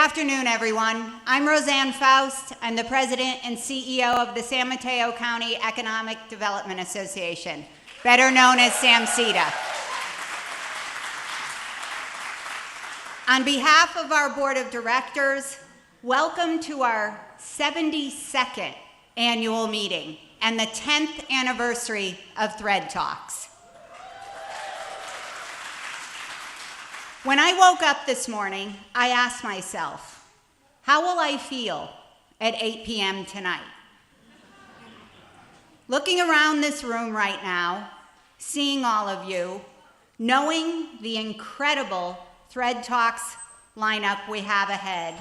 afternoon, everyone. I'm Rosanne Foust. I'm the president and CEO of the San Mateo County Economic Development Association, better known as SAMCEDA. On behalf of our board of directors, welcome to our 72nd annual meeting and the 10th anniversary of THRED Talks. When I woke up this morning, I asked myself, how will I feel at 8 p.m. tonight? Looking around this room right now, seeing all of you, knowing the incredible THRED Talks lineup we have ahead,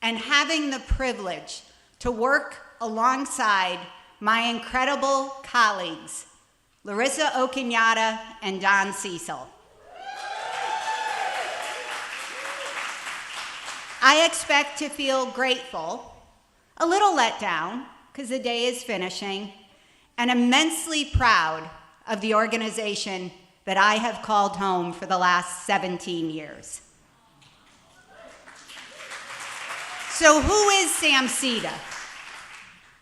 and having the privilege to work alongside my incredible colleagues, Larissa Okinata and Don Cecil. I expect to feel grateful, a little let down, because the day is finishing, and immensely proud of the organization that I have called home for the last 17 years. So who is SAMCEDA?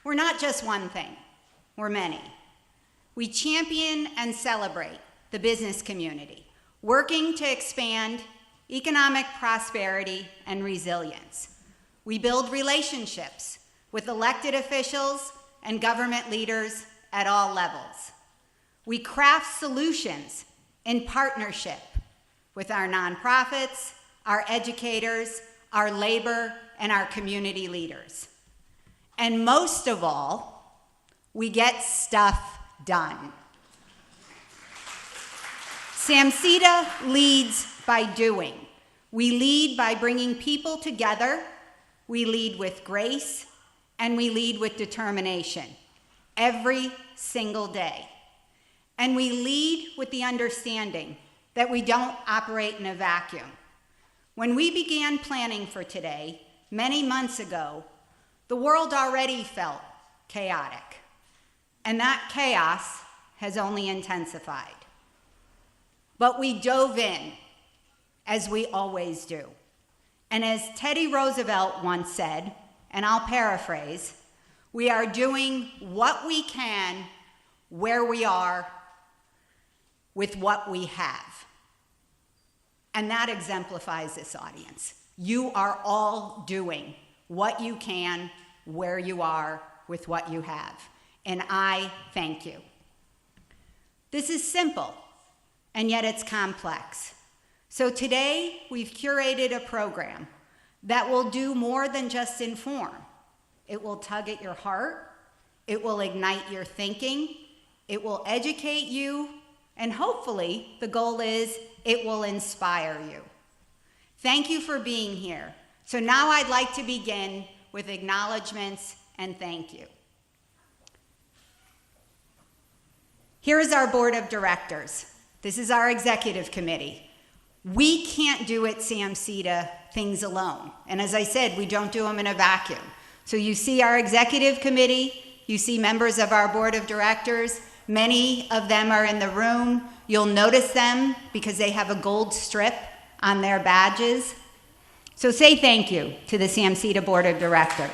We're not just one thing, we're many. We champion and celebrate the business community, working to expand economic prosperity and resilience. We build relationships with elected officials and government leaders at all levels. We craft solutions in partnership with our nonprofits, our educators, our labor, and our community leaders. And most of all, we get stuff done. SAMCEDA leads by doing. We lead by bringing people together, we lead with grace, and we lead with determination every single day. And we lead with the understanding that we don't operate in a vacuum. When we began planning for today, many months ago, the world already felt chaotic, and that chaos has only intensified. But we dove in, as we always do. And as Teddy Roosevelt once said, and I'll paraphrase, we are doing what we can, where we are, with what we have. And that exemplifies this audience. You are all doing what you can, where you are, with what you have. And I thank you. This is simple, and yet it's complex. So today, we've curated a program that will do more than just inform. It will tug at your heart, it will ignite your thinking, it will educate you, and hopefully, the goal is it will inspire you. Thank you for being here. So now I'd like to begin with acknowledgements and thank you. Here is our board of directors. This is our executive committee. We can't do at SAMCEDA things alone. And as I said, we don't do them in a vacuum. So you see our executive committee, you see members of our board of directors. Many of them are in the room. You'll notice them because they have a gold strip on their badges. So say thank you to the SAMCEDA board of directors.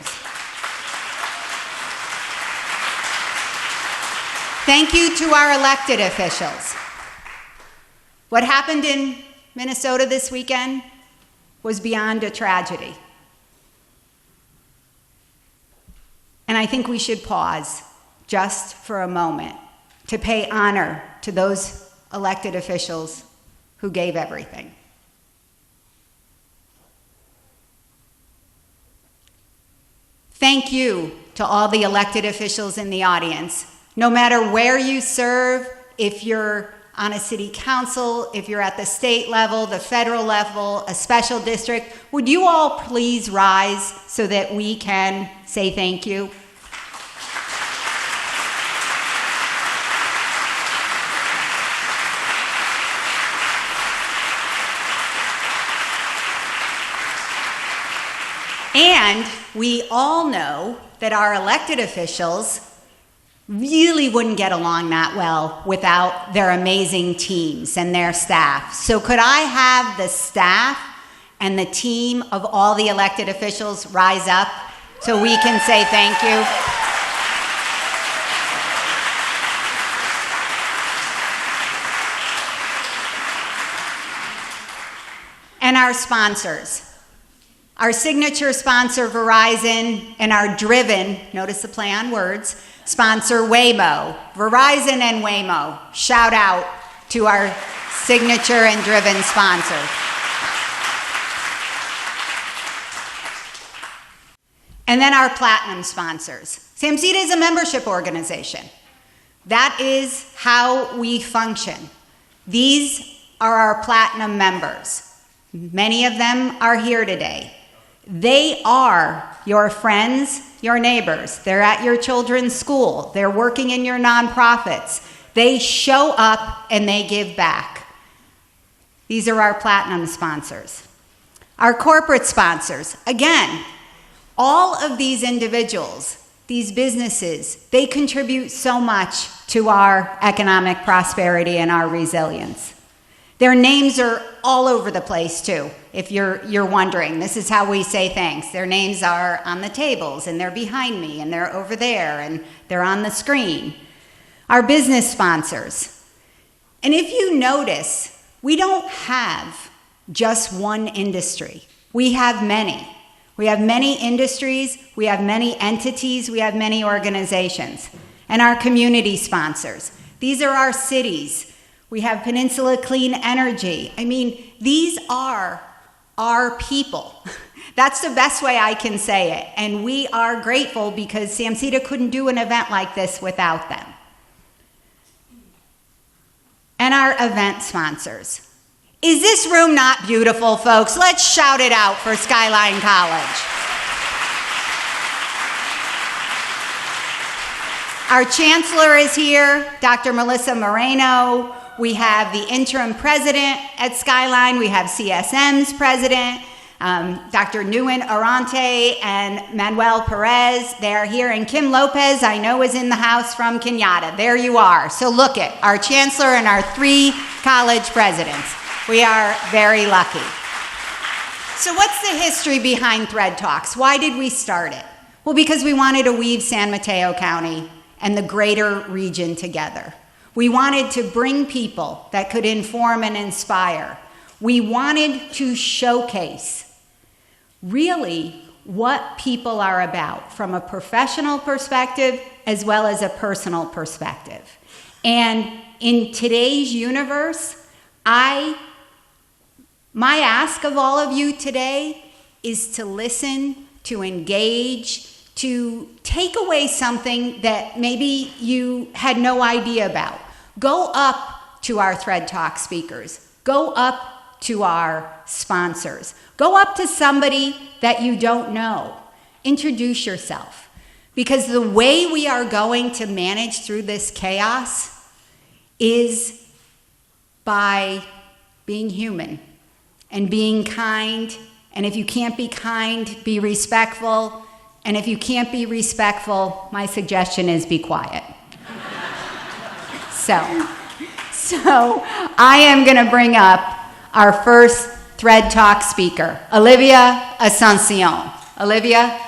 Thank you to our elected officials. What happened in Minnesota this weekend was beyond a tragedy. And I think we should pause just for a moment to pay honor to those elected officials who gave everything. Thank you to all the elected officials in the audience. No matter where you serve, if you're on a city council, if you're at the state level, the federal level, a special district, would you all please rise so that we can say thank you? And we all know that our elected officials really wouldn't get along that well without their amazing teams and their staff. So could I have the staff and the team of all the elected officials rise up so we can say thank you? And our sponsors. Our signature sponsor, Verizon, and our driven, notice the play on words, sponsor, Waymo. Verizon and Waymo, shout out to our signature and driven sponsors. And then our platinum sponsors. SAMCEDA is a membership organization. That is how we function. These are our platinum members. Many of them are here today. They are your friends, your neighbors. They're at your children's school. They're working in your nonprofits. They show up and they give back. These are our platinum sponsors. Our corporate sponsors, again, all of these individuals, these businesses, they contribute so much to our economic prosperity and our resilience. Their names are all over the place too, if you're wondering. This is how we say thanks. Their names are on the tables, and they're behind me, and they're over there, and they're on the screen. Our business sponsors. And if you notice, we don't have just one industry. We have many. We have many industries, we have many entities, we have many organizations. And our community sponsors. These are our cities. We have Peninsula Clean Energy. I mean, these are our people. That's the best way I can say it. And we are grateful because SAMCEDA couldn't do an event like this without them. And our event sponsors. Is this room not beautiful, folks? Let's shout it out for Skyline College. Our chancellor is here, Dr. Melissa Moreno. We have the interim president at Skyline. We have CSM's president, Dr. Nguyen Arante and Manuel Perez. They are here. And Kim Lopez, I know, is in the house from Kenyatta. There you are. So look at our chancellor and our 3 college presidents. We are very lucky. So what's the history behind THRED Talks? Why did we start it? Well, because we wanted to weave San Mateo County and the greater region together. We wanted to bring people that could inform and inspire. We wanted to showcase really what people are about from a professional perspective as well as a personal perspective. And in today's universe, my ask of all of you today is to listen, to engage, to take away something that maybe you had no idea about. Go up to our THRED Talk speakers. Go up to our sponsors. Go up to somebody that you don't know. Introduce yourself. Because the way we are going to manage through this chaos is by being human and being kind. And if you can't be kind, be respectful. And if you can't be respectful, my suggestion is be quiet. So I am going to bring up our first THRED Talk speaker, Olivia Asuncion. Olivia?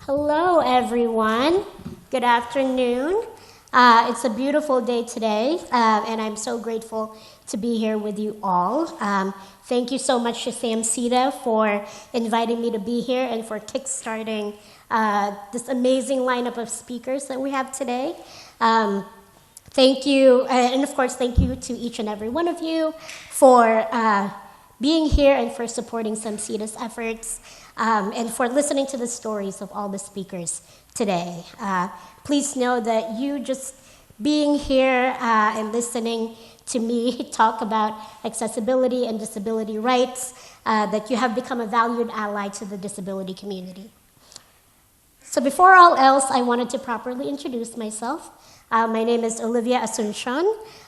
Hello, everyone. Good afternoon. It's a beautiful day today, and I'm so grateful to be here with you all. Thank you so much to SAMCEDA for inviting me to be here and for kickstarting this amazing lineup of speakers that we have today. Thank you, and of course, thank you to each and every one of you for being here and for supporting SAMCEDA's efforts, and for listening to the stories of all the speakers today. Please know that you just being here and listening to me talk about accessibility and disability rights, that you have become a valued ally to the disability community. So before all else, I wanted to properly introduce myself. My name is Olivia Asuncion.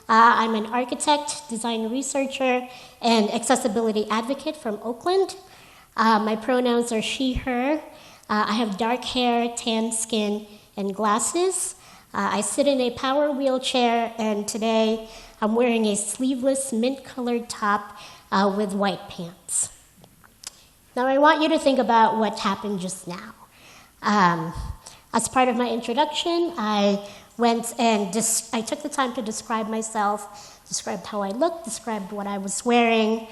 I'm an architect, design researcher, and accessibility advocate from Oakland. My pronouns are she, her. I have dark hair, tan skin, and glasses. I sit in a power wheelchair, and today I'm wearing a sleeveless mint-colored top with white pants. Now, I want you to think about what happened just now. As part of my introduction, I went and I took the time to describe myself, described how I looked, described what I was wearing.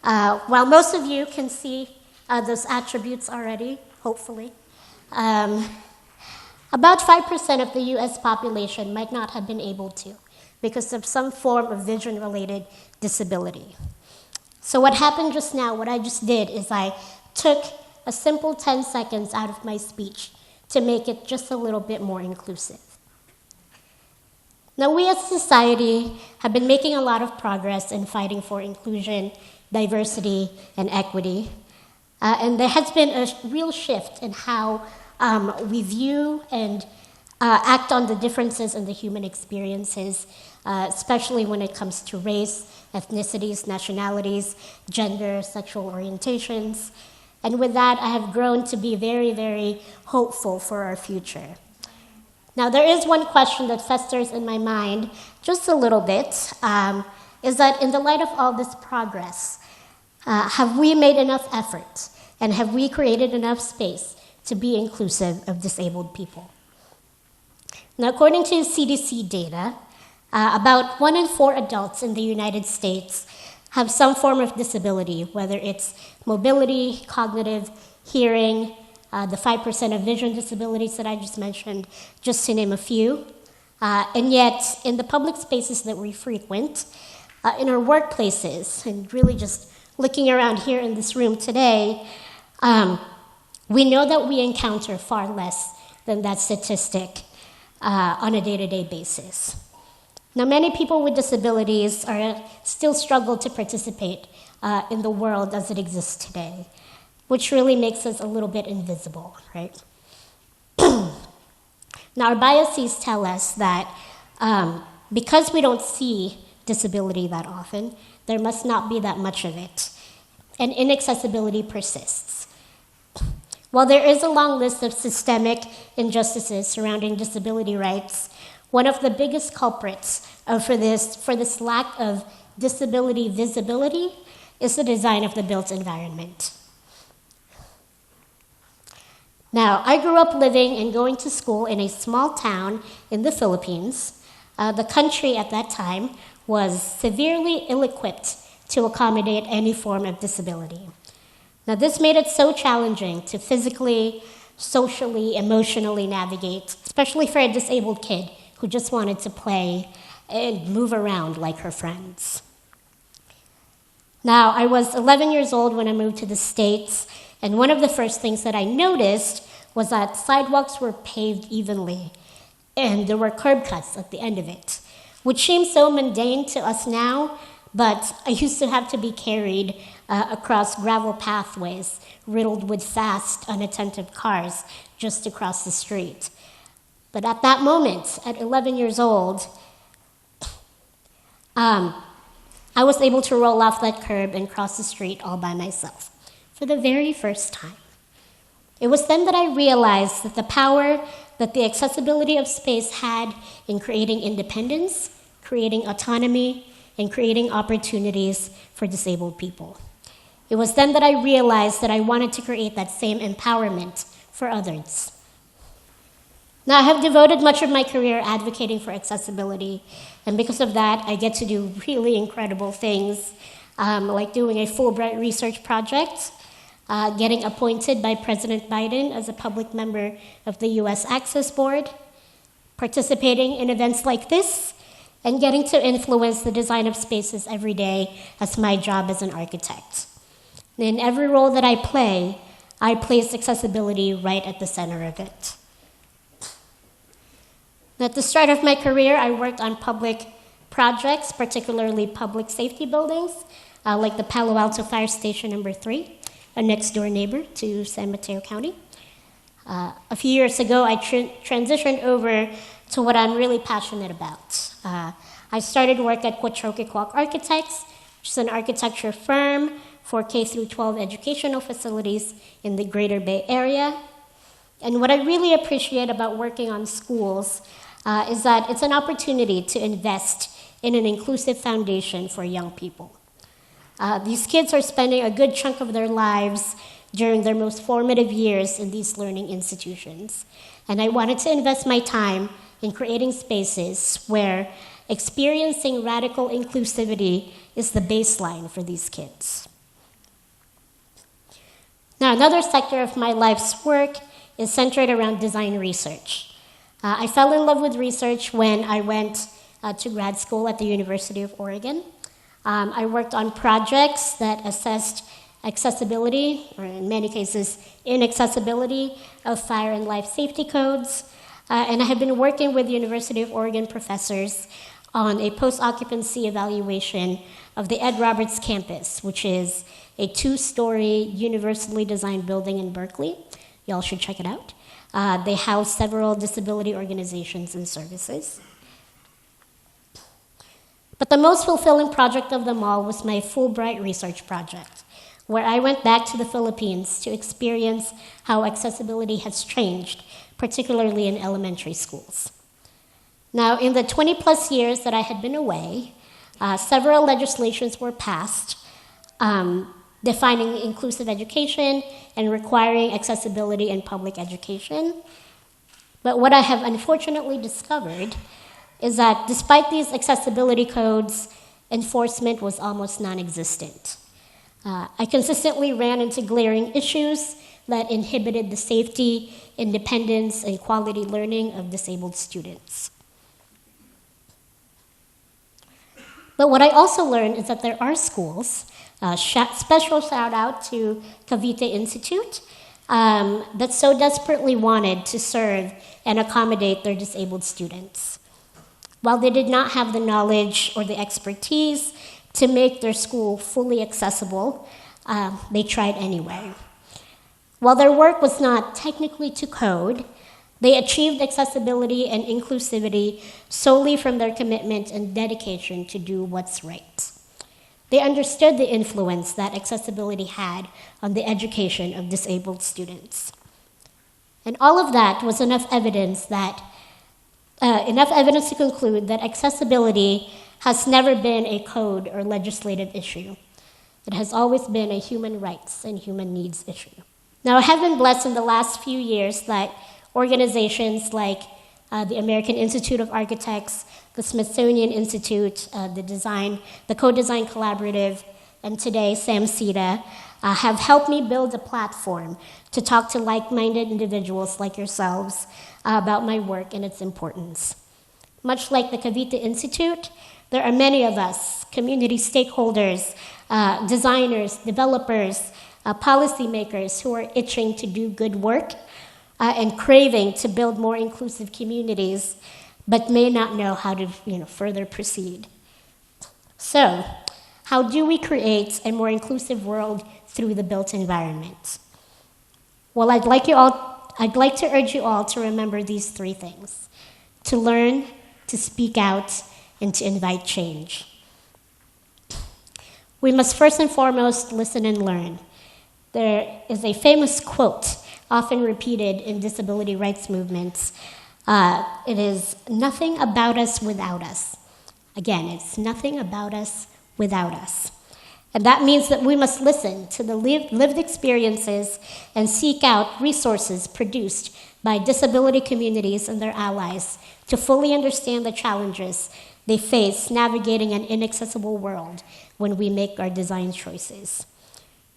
While most of you can see those attributes already, hopefully, about 5% of the US population might not have been able to because of some form of vision-related disability. So what happened just now, what I just did, is I took a simple 10 seconds out of my speech to make it just a little bit more inclusive. Now, we as a society have been making a lot of progress in fighting for inclusion, diversity, and equity. And there has been a real shift in how we view and act on the differences in the human experiences, especially when it comes to race, ethnicities, nationalities, gender, sexual orientations. And with that, I have grown to be very, very hopeful for our future. Now, there is one question that festers in my mind just a little bit, is that in the light of all this progress, have we made enough effort and have we created enough space to be inclusive of disabled people? Now, according to CDC data, about 1 in 4 adults in the United States have some form of disability, whether it's mobility, cognitive, hearing, the 5% of vision disabilities that I just mentioned, just to name a few. And yet, in the public spaces that we frequent, in our workplaces, and really just looking around here in this room today, we know that we encounter far less than that statistic on a day-to-day basis. Now, many people with disabilities still struggle to participate in the world as it exists today, which really makes us a little bit invisible, right? Now, our biases tell us that because we don't see disability that often, there must not be that much of it, and inaccessibility persists. While there is a long list of systemic injustices surrounding disability rights, one of the biggest culprits for this lack of disability visibility is the design of the built environment. Now, I grew up living and going to school in a small town in the Philippines. The country at that time was severely ill-equipped to accommodate any form of disability. Now, this made it so challenging to physically, socially, emotionally navigate, especially for a disabled kid who just wanted to play and move around like her friends. Now, I was 11 years old when I moved to the States, and one of the first things that I noticed was that sidewalks were paved evenly, and there were curb cuts at the end of it, which seems so mundane to us now, but I used to have to be carried across gravel pathways riddled with fast, unattentive cars just to cross the street. But at that moment, at 11 years old, I was able to roll off that curb and cross the street all by myself for the very first time. It was then that I realized that the power that the accessibility of space had in creating independence, creating autonomy, and creating opportunities for disabled people. It was then that I realized that I wanted to create that same empowerment for others. Now, I have devoted much of my career advocating for accessibility, and because of that, I get to do really incredible things, like doing a Fulbright research project, getting appointed by President Biden as a public member of the US Access Board, participating in events like this, and getting to influence the design of spaces every day as my job as an architect. In every role that I place accessibility right at the center of it. At the start of my career, I worked on public projects, particularly public safety buildings, like the Palo Alto Fire Station number 3, a next-door neighbor to San Mateo County. A few years ago, I transitioned over to what I'm really passionate about. I started work at Quatroquiquac Architects, which is an architecture firm for K-12 educational facilities in the Greater Bay Area. And what I really appreciate about working on schools is that it's an opportunity to invest in an inclusive foundation for young people. These kids are spending a good chunk of their lives during their most formative years in these learning institutions. And I wanted to invest my time in creating spaces where experiencing radical inclusivity is the baseline for these kids. Now, another sector of my life's work is centered around design research. I fell in love with research when I went to grad school at the University of Oregon. I worked on projects that assessed accessibility, or in many cases, inaccessibility of fire and life safety codes. And I have been working with University of Oregon professors on a post-occupancy evaluation of the Ed Roberts campus, which is a 2-story universally designed building in Berkeley. Y'all should check it out. They house several disability organizations and services. But the most fulfilling project of them all was my Fulbright research project, where I went back to the Philippines to experience how accessibility has changed, particularly in elementary schools. Now, in the 20-plus years that I had been away, several legislations were passed defining inclusive education and requiring accessibility in public education. But what I have unfortunately discovered is that despite these accessibility codes, enforcement was almost non-existent. I consistently ran into glaring issues that inhibited the safety, independence, and quality learning of disabled students. But what I also learned is that there are schools, special shout out to Cavite Institute, that so desperately wanted to serve and accommodate their disabled students. While they did not have the knowledge or the expertise to make their school fully accessible, they tried anyway. While their work was not technically to code, they achieved accessibility and inclusivity solely from their commitment and dedication to do what's right. They understood the influence that accessibility had on the education of disabled students. And all of that was enough evidence to conclude that accessibility has never been a code or legislative issue. It has always been a human rights and human needs issue. Now, I have been blessed in the last few years that organizations like the American Institute of Architects, the Smithsonian Institute, the Co-Design Collaborative, and today SAMCEDA have helped me build a platform to talk to like-minded individuals like yourselves about my work and its importance. Much like the Cavite Institute, there are many of us, community stakeholders, designers, developers, policymakers who are itching to do good work and craving to build more inclusive communities, but may not know how to further proceed. So, how do we create a more inclusive world through the built environment? Well, I'd like to urge you all to remember these 3 things: to learn, to speak out, and to invite change. We must first and foremost listen and learn. There is a famous quote, often repeated in disability rights movements. It is, "Nothing about us without us." Again, it's nothing about us without us. And that means that we must listen to the lived experiences and seek out resources produced by disability communities and their allies to fully understand the challenges they face navigating an inaccessible world when we make our design choices.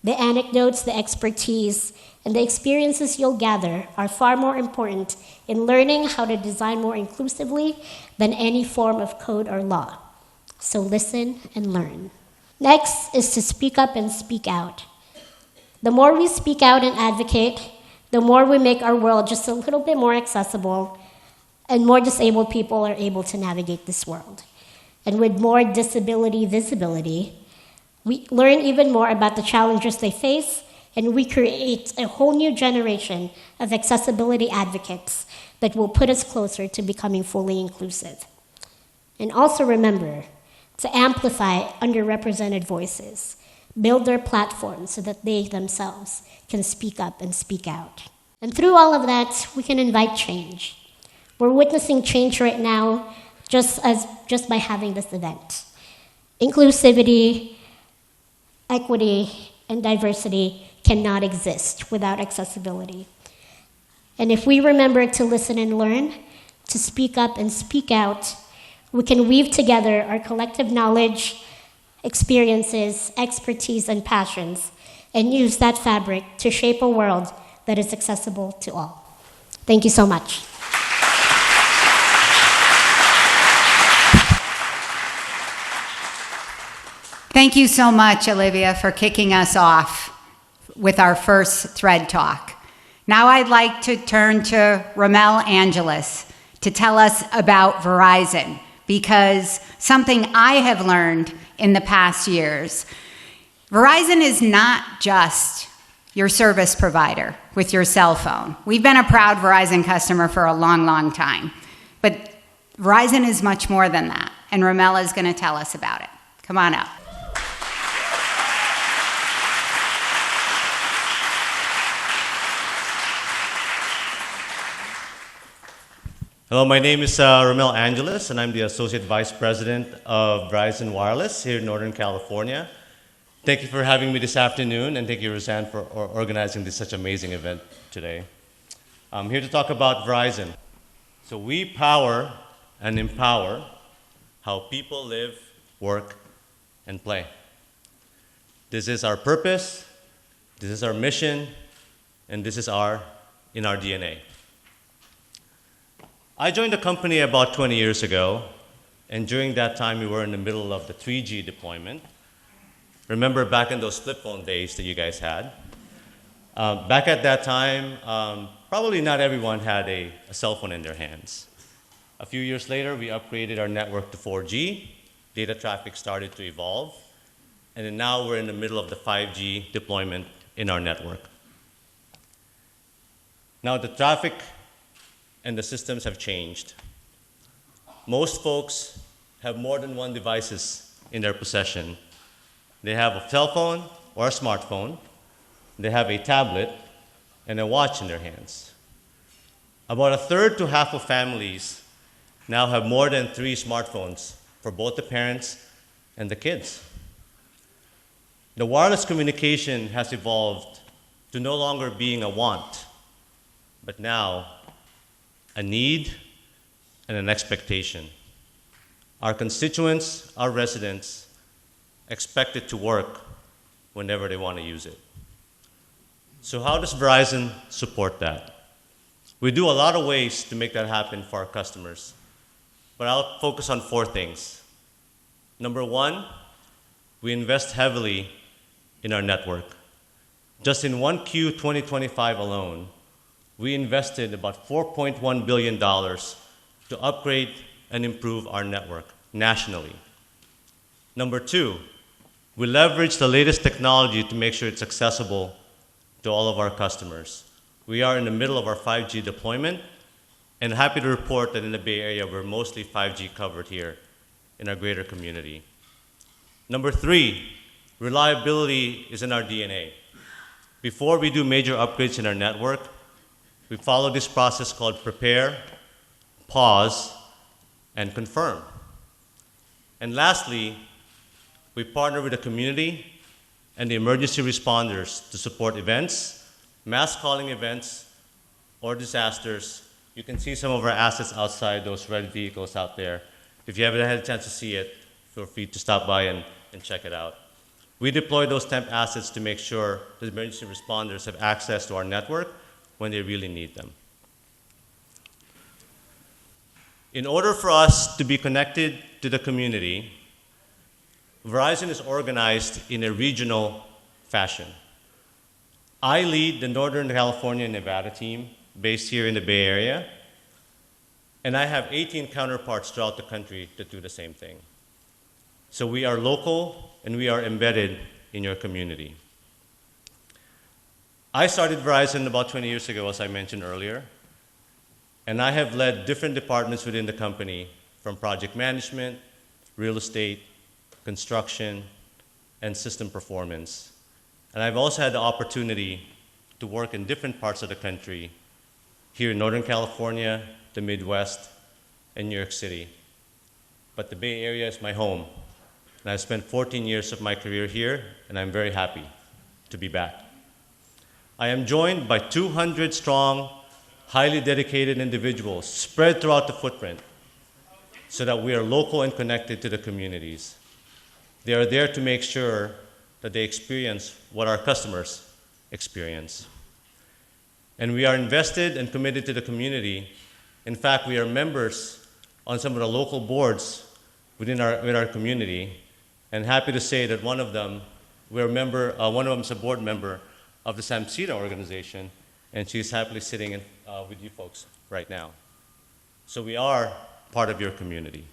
The anecdotes, the expertise, and the experiences you'll gather are far more important in learning how to design more inclusively than any form of code or law. So listen and learn. Next is to speak up and speak out. The more we speak out and advocate, the more we make our world just a little bit more accessible, and more disabled people are able to navigate this world. And with more disability visibility, we learn even more about the challenges they face, and we create a whole new generation of accessibility advocates that will put us closer to becoming fully inclusive. And also remember to amplify underrepresented voices, build their platforms so that they themselves can speak up and speak out. And through all of that, we can invite change. We're witnessing change right now just by having this event. Inclusivity, equity, and diversity cannot exist without accessibility. And if we remember to listen and learn, to speak up and speak out, we can weave together our collective knowledge, experiences, expertise, and passions, and use that fabric to shape a world that is accessible to all. Thank you so much. Thank you so much, Olivia, for kicking us off with our first THRED talk. Now I'd like to turn to Rommel Angeles to tell us about Verizon, because something I have learned in the past years, Verizon is not just your service provider with your cell phone. We've been a proud Verizon customer for a long, long time, but Verizon is much more than that, and Rommel is going to tell us about it. Come on up. Hello, my name is Rommel Angeles, and I'm the Associate Vice President of Verizon Wireless here in Northern California. Thank you for having me this afternoon, and thank you, Rosanne, for organizing this such amazing event today. I'm here to talk about Verizon. So we power and empower how people live, work, and play. This is our purpose, this is our mission, and this is in our DNA. I joined the company about 20 years ago, and during that time we were in the middle of the 3G deployment. Remember back in those flip phone days that you guys had? Back at that time, probably not everyone had a cell phone in their hands. A few years later, we upgraded our network to 4G. Data traffic started to evolve, and then now we're in the middle of the 5G deployment in our network. Now the traffic and the systems have changed. Most folks have more than one devices in their possession. They have a cell phone or a smartphone, they have a tablet, and a watch in their hands. About a third to half of families now have more than 3 smartphones for both the parents and the kids. The wireless communication has evolved to no longer being a want, but now a need and an expectation. Our constituents, our residents, expect it to work whenever they want to use it. So how does Verizon support that? We do a lot of ways to make that happen for our customers, but I'll focus on 4 things. Number 1, we invest heavily in our network. Just in 1Q 2025 alone, we invested about $4.1 billion to upgrade and improve our network nationally. Number 2, we leverage the latest technology to make sure it's accessible to all of our customers. We are in the middle of our 5G deployment, and happy to report that in the Bay Area, we're mostly 5G covered here in our greater community. Number 3, reliability is in our DNA. Before we do major upgrades in our network, we follow this process called prepare, pause, and confirm. And lastly, we partner with the community and the emergency responders to support events, mass calling events, or disasters. You can see some of our assets outside those red vehicles out there. If you haven't had a chance to see it, feel free to stop by and check it out. We deploy those temp assets to make sure the emergency responders have access to our network when they really need them. In order for us to be connected to the community, Verizon is organized in a regional fashion. I lead the Northern California and Nevada team based here in the Bay Area, and I have 18 counterparts throughout the country that do the same thing. So we are local and we are embedded in your community. I started Verizon about 20 years ago, as I mentioned earlier, and I have led different departments within the company, from project management, real estate, construction, and system performance. And I've also had the opportunity to work in different parts of the country, here in Northern California, the Midwest, and New York City. But the Bay Area is my home, and I've spent 14 years of my career here, and I'm very happy to be back. I am joined by 200 strong, highly dedicated individuals spread throughout the footprint so that we are local and connected to the communities. They are there to make sure that they experience what our customers experience. And we are invested and committed to the community. In fact, we are members on some of the local boards within our community, and happy to say that one of them is a board member of the SAMCEDA organization, and she's happily sitting with you folks right now. So we are part of your community.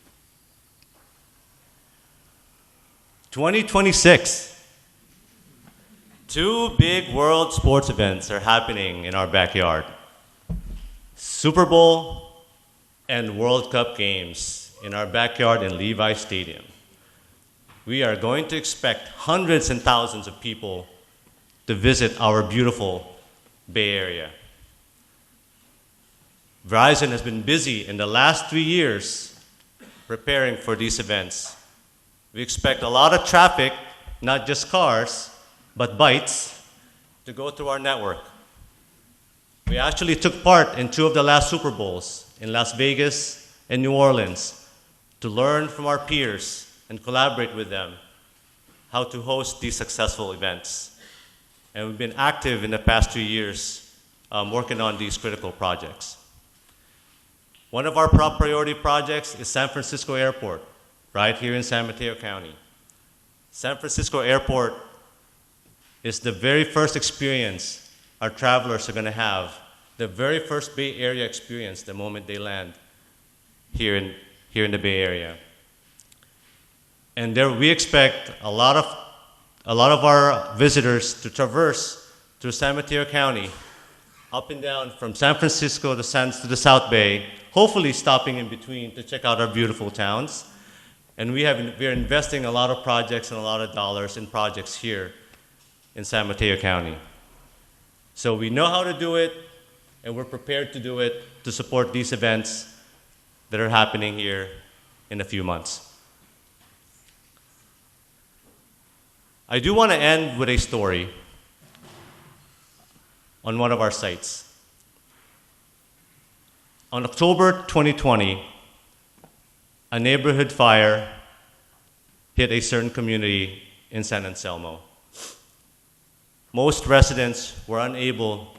2026. Two big world sports events are happening in our backyard. Super Bowl and World Cup games in our backyard in Levi Stadium. We are going to expect hundreds and thousands of people to visit our beautiful Bay Area. Verizon has been busy in the last 3 years preparing for these events. We expect a lot of traffic, not just cars, but bytes, to go through our network. We actually took part in 2 of the last Super Bowls in Las Vegas and New Orleans to learn from our peers and collaborate with them how to host these successful events. And we've been active in the past 2 years working on these critical projects. One of our priority projects is San Francisco Airport, right here in San Mateo County. San Francisco Airport is the very first experience our travelers are going to have, the very first Bay Area experience the moment they land here in the Bay Area. And there we expect a lot of our visitors to traverse through San Mateo County, up and down from San Francisco to the South Bay, hopefully stopping in between to check out our beautiful towns. And we are investing a lot of projects and a lot of dollars in projects here in San Mateo County. So we know how to do it, and we're prepared to do it to support these events that are happening here in a few months. I do want to end with a story on one of our sites. On October 2020, a neighborhood fire hit a certain community in San Anselmo. Most residents were unable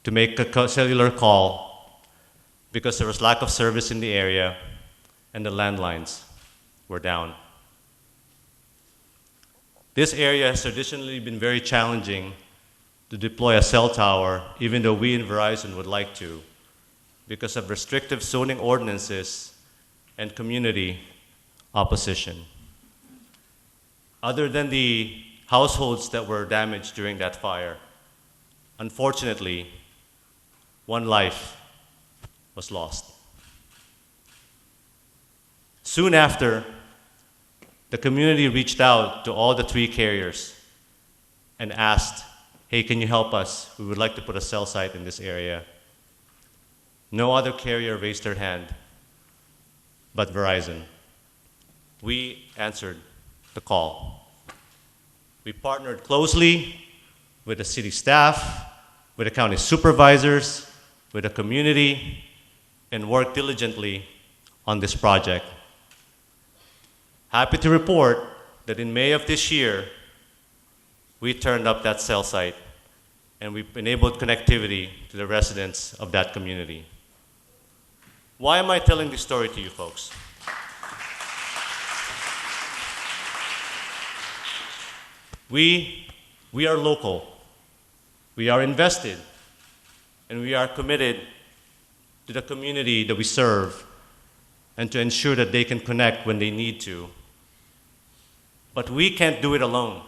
to make a cellular call because there was lack of service in the area and the landlines were down. This area has traditionally been very challenging to deploy a cell tower, even though we in Verizon would like to, because of restrictive zoning ordinances and community opposition. Other than the households that were damaged during that fire, unfortunately, one life was lost. Soon after, the community reached out to all the 3 carriers and asked, hey, can you help us? We would like to put a cell site in this area. No other carrier raised their hand but Verizon. We answered the call. We partnered closely with the city staff, with the county supervisors, with the community, and worked diligently on this project. Happy to report that in May of this year, we turned up that cell site and we enabled connectivity to the residents of that community. Why am I telling this story to you folks? We are local, we are invested, and we are committed to the community that we serve and to ensure that they can connect when they need to. But we can't do it alone.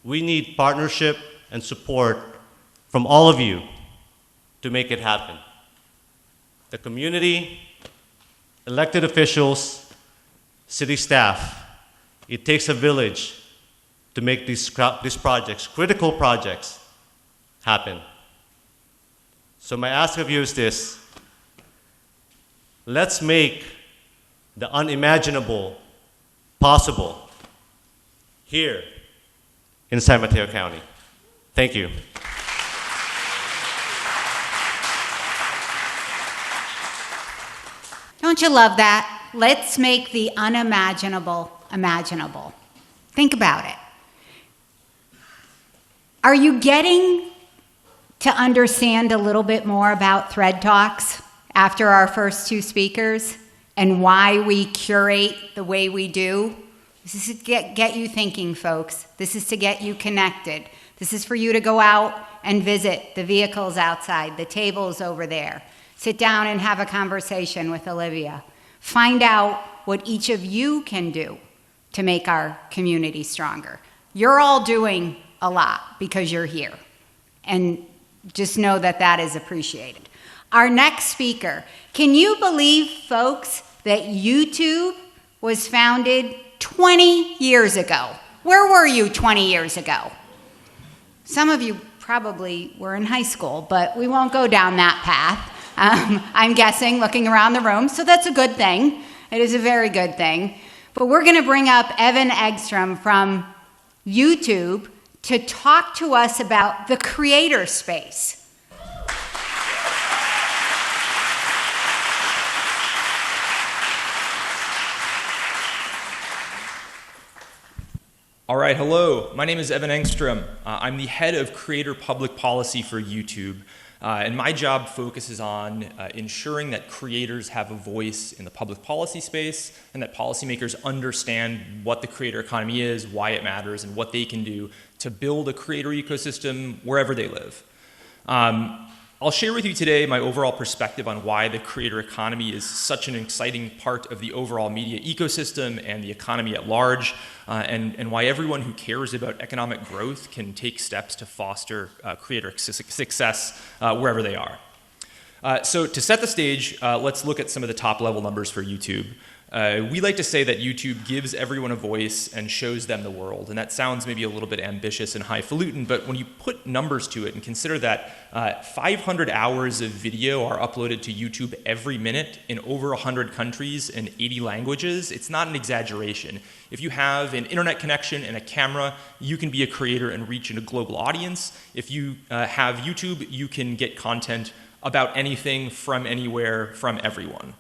We need partnership and support from all of you to make it happen. The community, elected officials, city staff. It takes a village to make these projects, critical projects, happen. So my ask of you is this: let's make the unimaginable possible here in San Mateo County. Thank you. Don't you love that? Let's make the unimaginable imaginable. Think about it. Are you getting to understand a little bit more about THRED Talks after our first two speakers and why we curate the way we do? This is to get you thinking, folks. This is to get you connected. This is for you to go out and visit the vehicles outside, the tables over there. Sit down and have a conversation with Olivia. Find out what each of you can do to make our community stronger. You're all doing a lot because you're here. And just know that that is appreciated. Our next speaker, can you believe, folks, that YouTube was founded 20 years ago? Where were you 20 years ago? Some of you probably were in high school, but we won't go down that path. I'm guessing, looking around the room, so that's a good thing. It is a very good thing. But we're going to bring up Evan Engstrom from YouTube to talk to us about the creator space. All right, hello. My name is Evan Engstrom. I'm the head of creator public policy for YouTube. And my job focuses on ensuring that creators have a voice in the public policy space and that policymakers understand what the creator economy is, why it matters, and what they can do to build a creator ecosystem wherever they live. I'll share with you today my overall perspective on why the creator economy is such an exciting part of the overall media ecosystem and the economy at large, and why everyone who cares about economic growth can take steps to foster creator success wherever they are. So to set the stage, let's look at some of the top level numbers for YouTube. We like to say that YouTube gives everyone a voice and shows them the world, and that sounds maybe a little bit ambitious and highfalutin, but when you put numbers to it and consider that 500 hours of video are uploaded to YouTube every minute in over 100 countries and 80 languages, it's not an exaggeration. If you have an internet connection and a camera, you can be a creator and reach a global audience. If you have YouTube, you can get content about anything from anywhere, from everyone.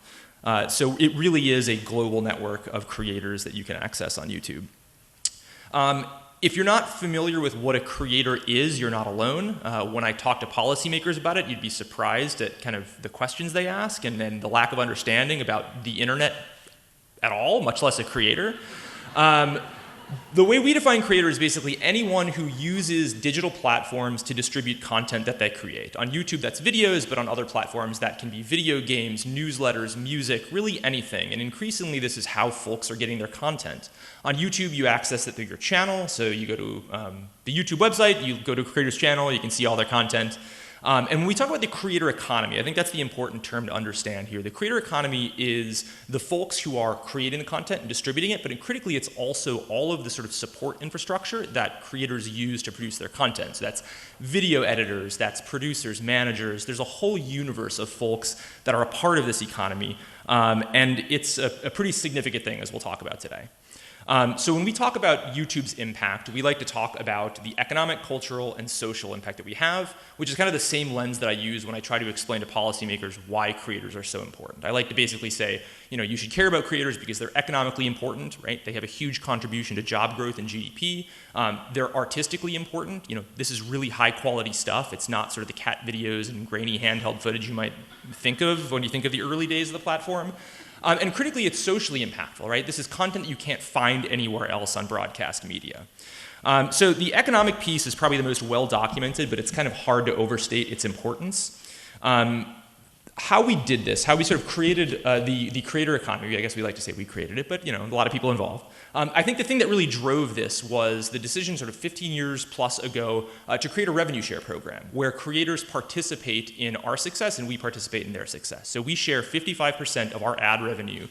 So it really is a global network of creators that you can access on YouTube. If you're not familiar with what a creator is, you're not alone. When I talk to policymakers about it, you'd be surprised at kind of the questions they ask and then the lack of understanding about the internet at all, much less a creator. The way we define creator is basically anyone who uses digital platforms to distribute content that they create. On YouTube, that's videos, but on other platforms, that can be video games, newsletters, music, really anything. And increasingly, this is how folks are getting their content. On YouTube, you access it through your channel. So you go to the YouTube website, you go to a creator's channel, you can see all their content. And when we talk about the creator economy, I think that's the important term to understand here. The creator economy is the folks who are creating the content and distributing it, but critically it's also all of the sort of support infrastructure that creators use to produce their content. So that's video editors, that's producers, managers. There's a whole universe of folks that are a part of this economy, and it's a pretty significant thing, as we'll talk about today. So when we talk about YouTube's impact, we like to talk about the economic, cultural, and social impact that we have, which is kind of the same lens that I use when I try to explain to policymakers why creators are so important. I like to basically say, you should care about creators because they're economically important, right? They have a huge contribution to job growth and GDP. They're artistically important. This is really high quality stuff. It's not sort of the cat videos and grainy handheld footage you might think of when you think of the early days of the platform. And critically, it's socially impactful, right? This is content that you can't find anywhere else on broadcast media. So the economic piece is probably the most well documented, but it's kind of hard to overstate its importance. how we did this, how we sort of created the creator economy. I guess we like to say we created it, but a lot of people involved. I think the thing that really drove this was the decision sort of 15 years plus ago to create a revenue share program where creators participate in our success and we participate in their success. So we share 55% of our ad revenue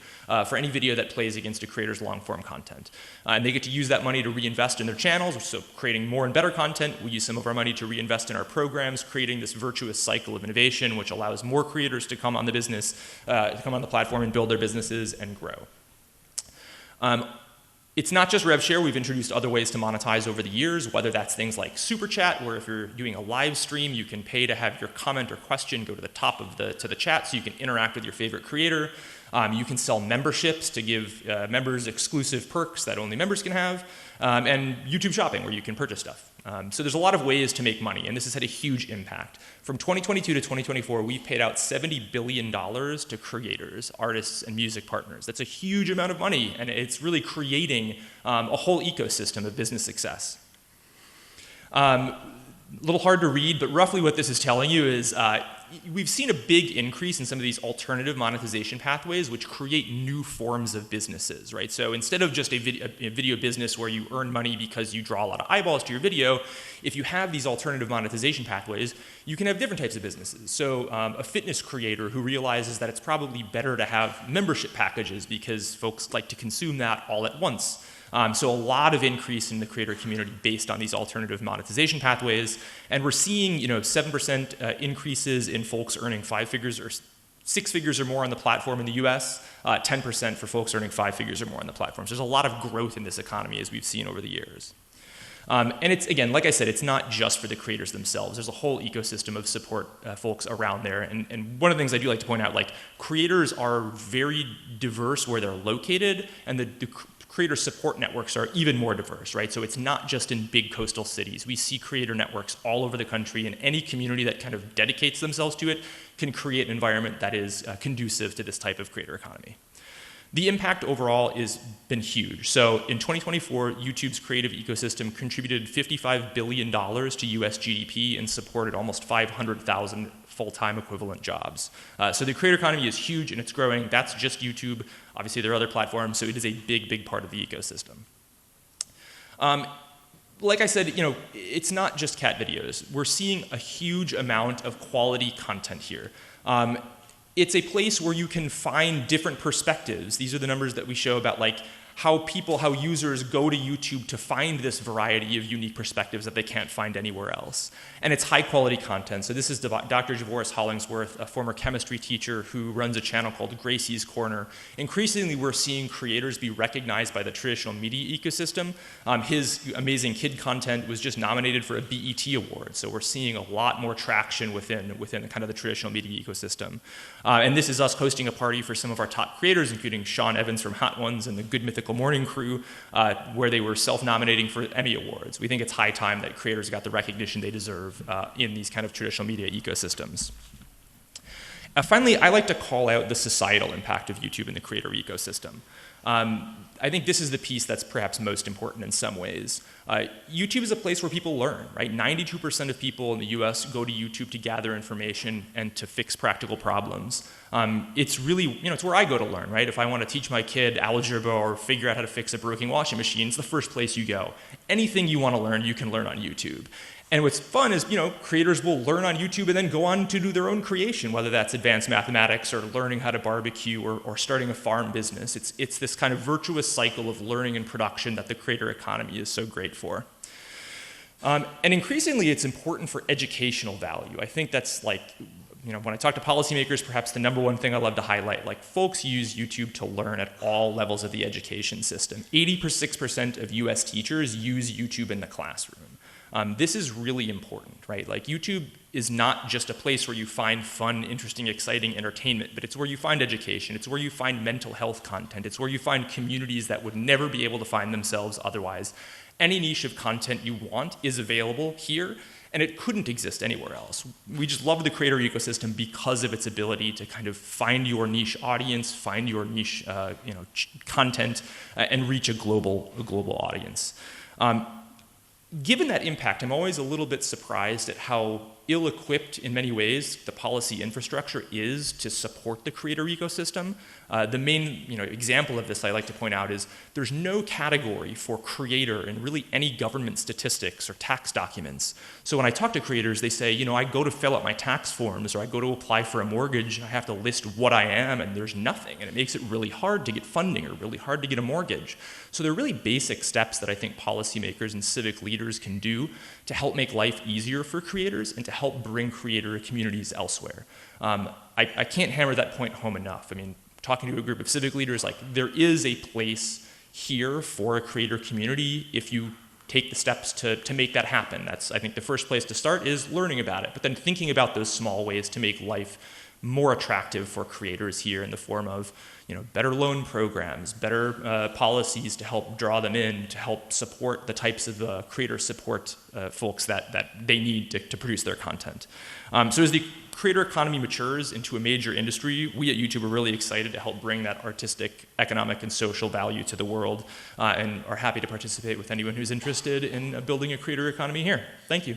for any video that plays against a creator's long-form content. And they get to use that money to reinvest in their channels, so creating more and better content. We use some of our money to reinvest in our programs, creating this virtuous cycle of innovation, which allows more creators to come on the business, to come on the platform and build their businesses and grow. It's not just rev share. We've introduced other ways to monetize over the years, whether that's things like super chat, where if you're doing a live stream, you can pay to have your comment or question go to the top of the chat so you can interact with your favorite creator. You can sell memberships to give members exclusive perks that only members can have, and YouTube shopping, where you can purchase stuff. So there's a lot of ways to make money, and this has had a huge impact. From 2022 to 2024, we've paid out $70 billion to creators, artists, and music partners. That's a huge amount of money, and it's really creating a whole ecosystem of business success. A little hard to read, but roughly what this is telling you is we've seen a big increase in some of these alternative monetization pathways which create new forms of businesses, right? So instead of just a video business where you earn money because you draw a lot of eyeballs to your video, if you have these alternative monetization pathways, you can have different types of businesses. So a fitness creator who realizes that it's probably better to have membership packages because folks like to consume that all at once. So a lot of increase in the creator community based on these alternative monetization pathways. And we're seeing 7% increases in folks earning 5 figures or 6 figures or more on the platform in the US, 10% for folks earning 5 figures or more on the platform. So there's a lot of growth in this economy as we've seen over the years. And it's, again, like I said, it's not just for the creators themselves. There's a whole ecosystem of support folks around there. And one of the things I do like to point out, like, creators are very diverse where they're located, and the creator support networks are even more diverse, right? So it's not just in big coastal cities. We see creator networks all over the country, and any community that kind of dedicates themselves to it can create an environment that is conducive to this type of creator economy. The impact overall has been huge. So in 2024, YouTube's creative ecosystem contributed $55 billion to US GDP and supported almost 500,000 full-time equivalent jobs. So the creator economy is huge and it's growing. That's just YouTube. Obviously, there are other platforms, so it is a big, big part of the ecosystem. Like I said, it's not just cat videos. We're seeing a huge amount of quality content here. It's a place where you can find different perspectives. These are the numbers that we show about how users go to YouTube to find this variety of unique perspectives that they can't find anywhere else. And it's high quality content. So this is Dr. Javoris Hollingsworth, a former chemistry teacher who runs a channel called Gracie's Corner. Increasingly, we're seeing creators be recognized by the traditional media ecosystem. His amazing kid content was just nominated for a BET award. So we're seeing a lot more traction within kind of the traditional media ecosystem. And this is us hosting a party for some of our top creators, including Sean Evans from Hot Ones and the Good Mythical Morning Crew, where they were self-nominating for Emmy Awards. We think it's high time that creators got the recognition they deserve in these kind of traditional media ecosystems. Finally, I like to call out the societal impact of YouTube in the creator ecosystem. I think this is the piece that's perhaps most important in some ways. YouTube is a place where people learn, right? 92% of people in the US go to YouTube to gather information and to fix practical problems. It's really, it's where I go to learn, right? If I want to teach my kid algebra or figure out how to fix a broken washing machine, it's the first place you go. Anything you want to learn, you can learn on YouTube. And what's fun is, creators will learn on YouTube and then go on to do their own creation, whether that's advanced mathematics or learning how to barbecue or starting a farm business. It's this kind of virtuous cycle of learning and production that the creator economy is so great for. And increasingly, it's important for educational value. I think that's when I talk to policymakers, perhaps the number one thing I love to highlight, folks use YouTube to learn at all levels of the education system. 86% of US teachers use YouTube in the classroom. This is really important, right? YouTube is not just a place where you find fun, interesting, exciting entertainment, but it's where you find education. It's where you find mental health content. It's where you find communities that would never be able to find themselves otherwise. Any niche of content you want is available here, and it couldn't exist anywhere else. We just love the creator ecosystem because of its ability to kind of find your niche audience, find your niche content, and reach a global audience. Given that impact, I'm always a little bit surprised at how ill-equipped in many ways the policy infrastructure is to support the creator ecosystem. The main example of this I like to point out is there's no category for creator in really any government statistics or tax documents. So when I talk to creators, they say, I go to fill out my tax forms or I go to apply for a mortgage, I have to list what I am, and there's nothing. And it makes it really hard to get funding or really hard to get a mortgage. So there are really basic steps that I think policymakers and civic leaders can do to help make life easier for creators and to help bring creator communities elsewhere. I can't hammer that point home enough. I mean, talking to a group of civic leaders, there is a place here for a creator community if you take the steps to make that happen. That's, I think, the first place to start is learning about it, but then thinking about those small ways to make life more attractive for creators here in the form of better loan programs, better policies to help draw them in, to help support the types of creator support folks that they need to produce their content. So as the creator economy matures into a major industry, we at YouTube are really excited to help bring that artistic, economic, and social value to the world, and are happy to participate with anyone who's interested in building a creator economy here. Thank you.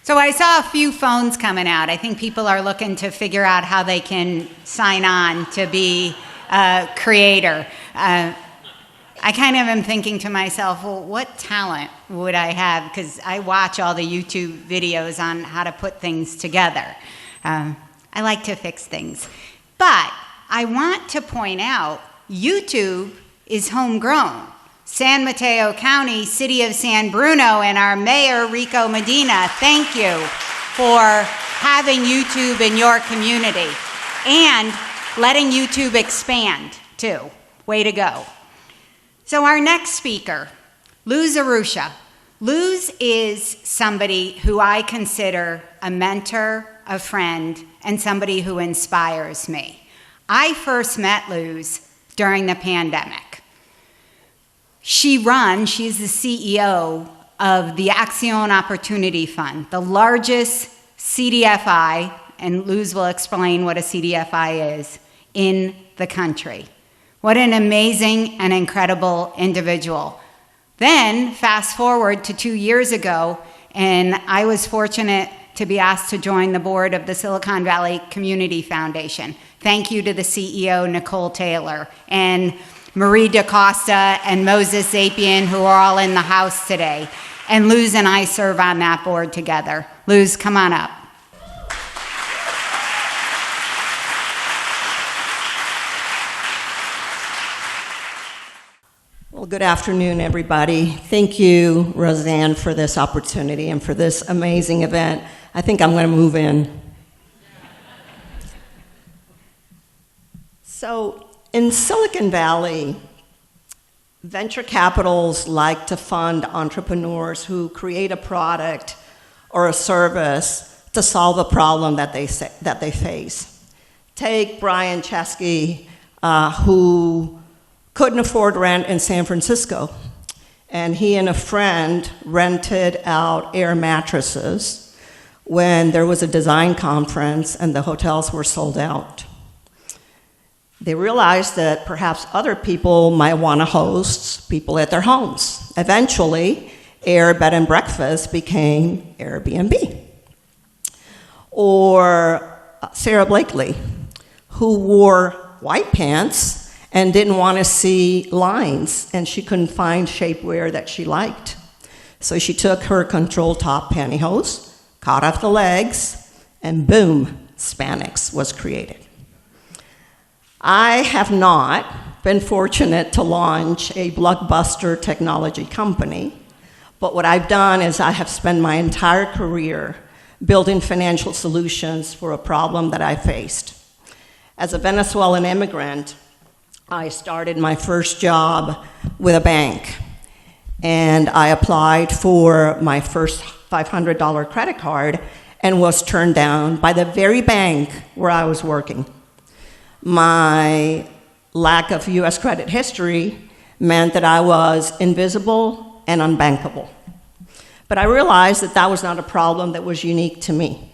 So I saw a few phones coming out. I think people are looking to figure out how they can sign on to be a creator. I kind of am thinking to myself, well, what talent would I have? Because I watch all the YouTube videos on how to put things together. I like to fix things. But I want to point out, YouTube is homegrown. San Mateo County, City of San Bruno, and our mayor, Rico Medina, thank you for having YouTube in your community and letting YouTube expand, too. Way to go. So our next speaker, Luz Urrutia. Luz is somebody who I consider a mentor, a friend, and somebody who inspires me. I first met Luz during the pandemic. She's the CEO of the Accion Opportunity Fund, the largest CDFI, and Luz will explain what a CDFI is, in the country. What an amazing and incredible individual. Then, fast forward to 2 years ago, and I was fortunate to be asked to join the board of the Silicon Valley Community Foundation. Thank you to the CEO, Nicole Taylor, and Marie DaCosta and Moses Zapien, who are all in the house today. And Luz and I serve on that board together. Luz, come on up. Well, good afternoon, everybody. Thank you, Rosanne, for this opportunity and for this amazing event. I think I'm going to move in. So, in Silicon Valley, venture capitals like to fund entrepreneurs who create a product or a service to solve a problem that they face. Take Brian Chesky, who couldn't afford rent in San Francisco, and he and a friend rented out air mattresses when there was a design conference and the hotels were sold out. They realized that perhaps other people might want to host people at their homes. Eventually, Air Bed and Breakfast became Airbnb. Or Sarah Blakely, who wore white pants and didn't want to see lines, and she couldn't find shapewear that she liked. So she took her control top pantyhose, cut off the legs, and boom, Spanx was created. I have not been fortunate to launch a blockbuster technology company, but what I've done is I have spent my entire career building financial solutions for a problem that I faced. As a Venezuelan immigrant, I started my first job with a bank, and I applied for my first $500 credit card and was turned down by the very bank where I was working. My lack of US credit history meant that I was invisible and unbankable. But I realized that that was not a problem that was unique to me.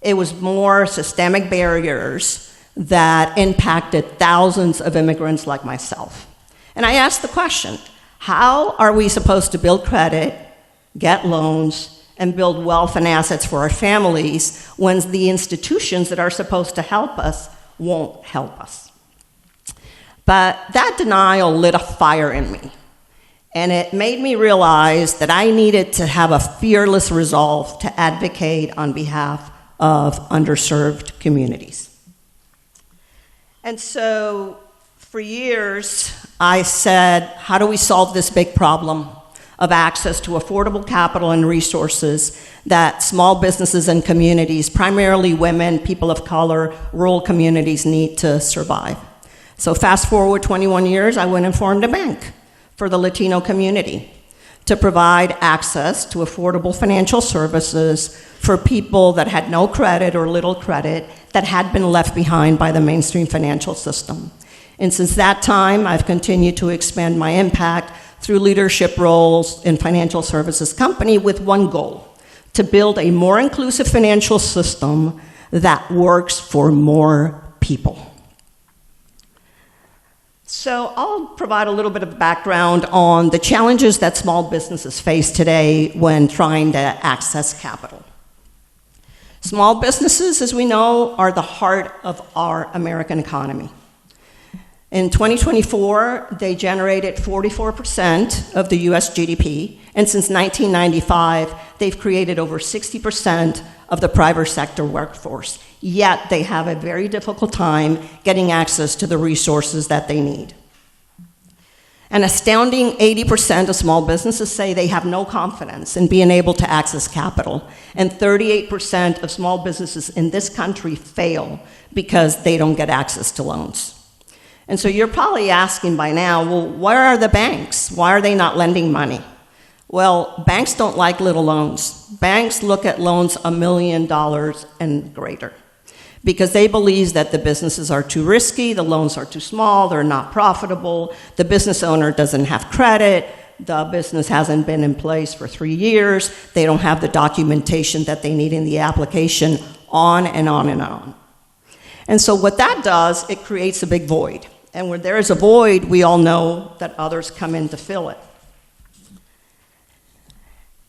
It was more systemic barriers that impacted thousands of immigrants like myself. And I asked the question, how are we supposed to build credit, get loans, and build wealth and assets for our families when the institutions that are supposed to help us won't help us? But that denial lit a fire in me, and it made me realize that I needed to have a fearless resolve to advocate on behalf of underserved communities. And so, for years, I said, how do we solve this big problem of access to affordable capital and resources that small businesses and communities, primarily women, people of color, rural communities, need to survive? So fast forward 21 years, I went and formed a bank for the Latino community to provide access to affordable financial services for people that had no credit or little credit that had been left behind by the mainstream financial system. And since that time, I've continued to expand my impact through leadership roles in financial services company with one goal: to build a more inclusive financial system that works for more people. So I'll provide a little bit of background on the challenges that small businesses face today when trying to access capital. Small businesses, as we know, are the heart of our American economy. In 2024, they generated 44% of the US GDP, and since 1995, they've created over 60% of the private sector workforce. Yet they have a very difficult time getting access to the resources that they need. An astounding 80% of small businesses say they have no confidence in being able to access capital, and 38% of small businesses in this country fail because they don't get access to loans. And so you're probably asking by now, well, where are the banks? Why are they not lending money? Well, banks don't like little loans. Banks look at loans $1 million and greater because they believe that the businesses are too risky, the loans are too small, they're not profitable, the business owner doesn't have credit, the business hasn't been in place for 3 years, they don't have the documentation that they need in the application, on and on and on. And so what that does, it creates a big void. And when there is a void, we all know that others come in to fill it.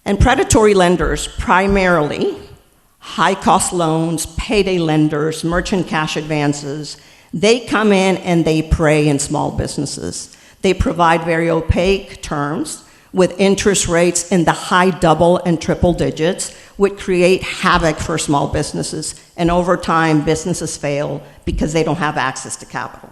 And predatory lenders, primarily high-cost loans, payday lenders, merchant cash advances, they come in and they prey in small businesses. They provide very opaque terms with interest rates in the high double and triple digits, which create havoc for small businesses. And over time, businesses fail because they don't have access to capital.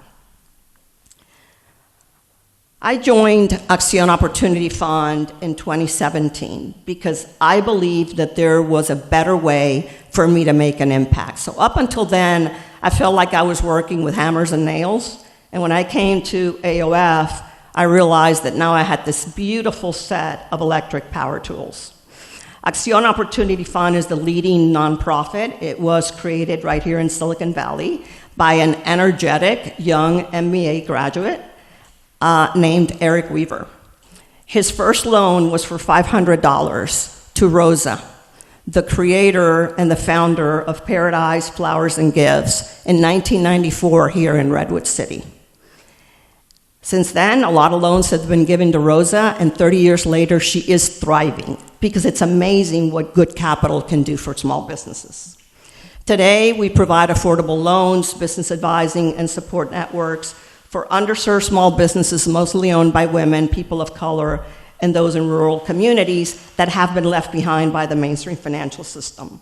I joined Accion Opportunity Fund in 2017 because I believed that there was a better way for me to make an impact. So up until then, I felt like I was working with hammers and nails. And when I came to AOF, I realized that now I had this beautiful set of electric power tools. Accion Opportunity Fund is the leading nonprofit. It was created right here in Silicon Valley by an energetic young MBA graduate named Eric Weaver. His first loan was for $500 to Rosa, the creator and the founder of Paradise Flowers and Gifts in 1994 here in Redwood City. Since then, a lot of loans have been given to Rosa, and 30 years later, she is thriving because it's amazing what good capital can do for small businesses. Today, we provide affordable loans, business advising, and support networks for underserved small businesses, mostly owned by women, people of color, and those in rural communities that have been left behind by the mainstream financial system.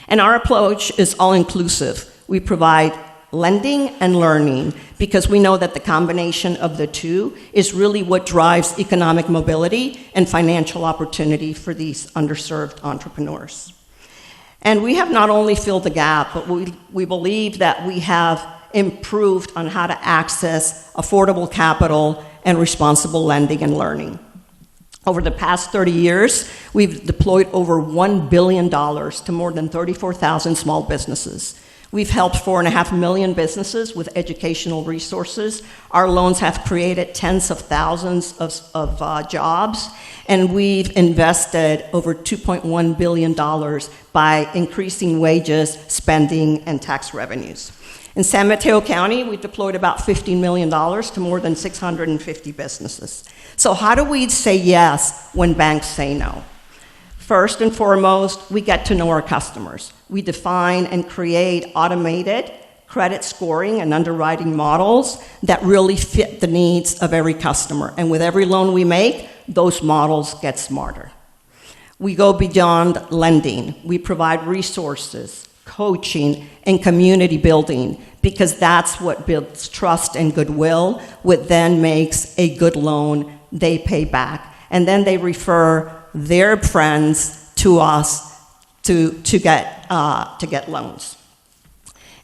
And our approach is all-inclusive. We provide lending and learning because we know that the combination of the two is really what drives economic mobility and financial opportunity for these underserved entrepreneurs. And we have not only filled the gap, but we believe that we have improved on how to access affordable capital and responsible lending and learning. Over the past 30 years, we've deployed over $1 billion to more than 34,000 small businesses. We've helped 4.5 million businesses with educational resources. Our loans have created tens of thousands of jobs, and we've invested over $2.1 billion by increasing wages, spending, and tax revenues. In San Mateo County, we deployed about $15 million to more than 650 businesses. So how do we say yes when banks say no? First and foremost, we get to know our customers. We define and create automated credit scoring and underwriting models that really fit the needs of every customer. And with every loan we make, those models get smarter. We go beyond lending. We provide resources, coaching, and community building, because that's what builds trust and goodwill, what then makes a good loan they pay back. And then they refer their friends to us to get loans.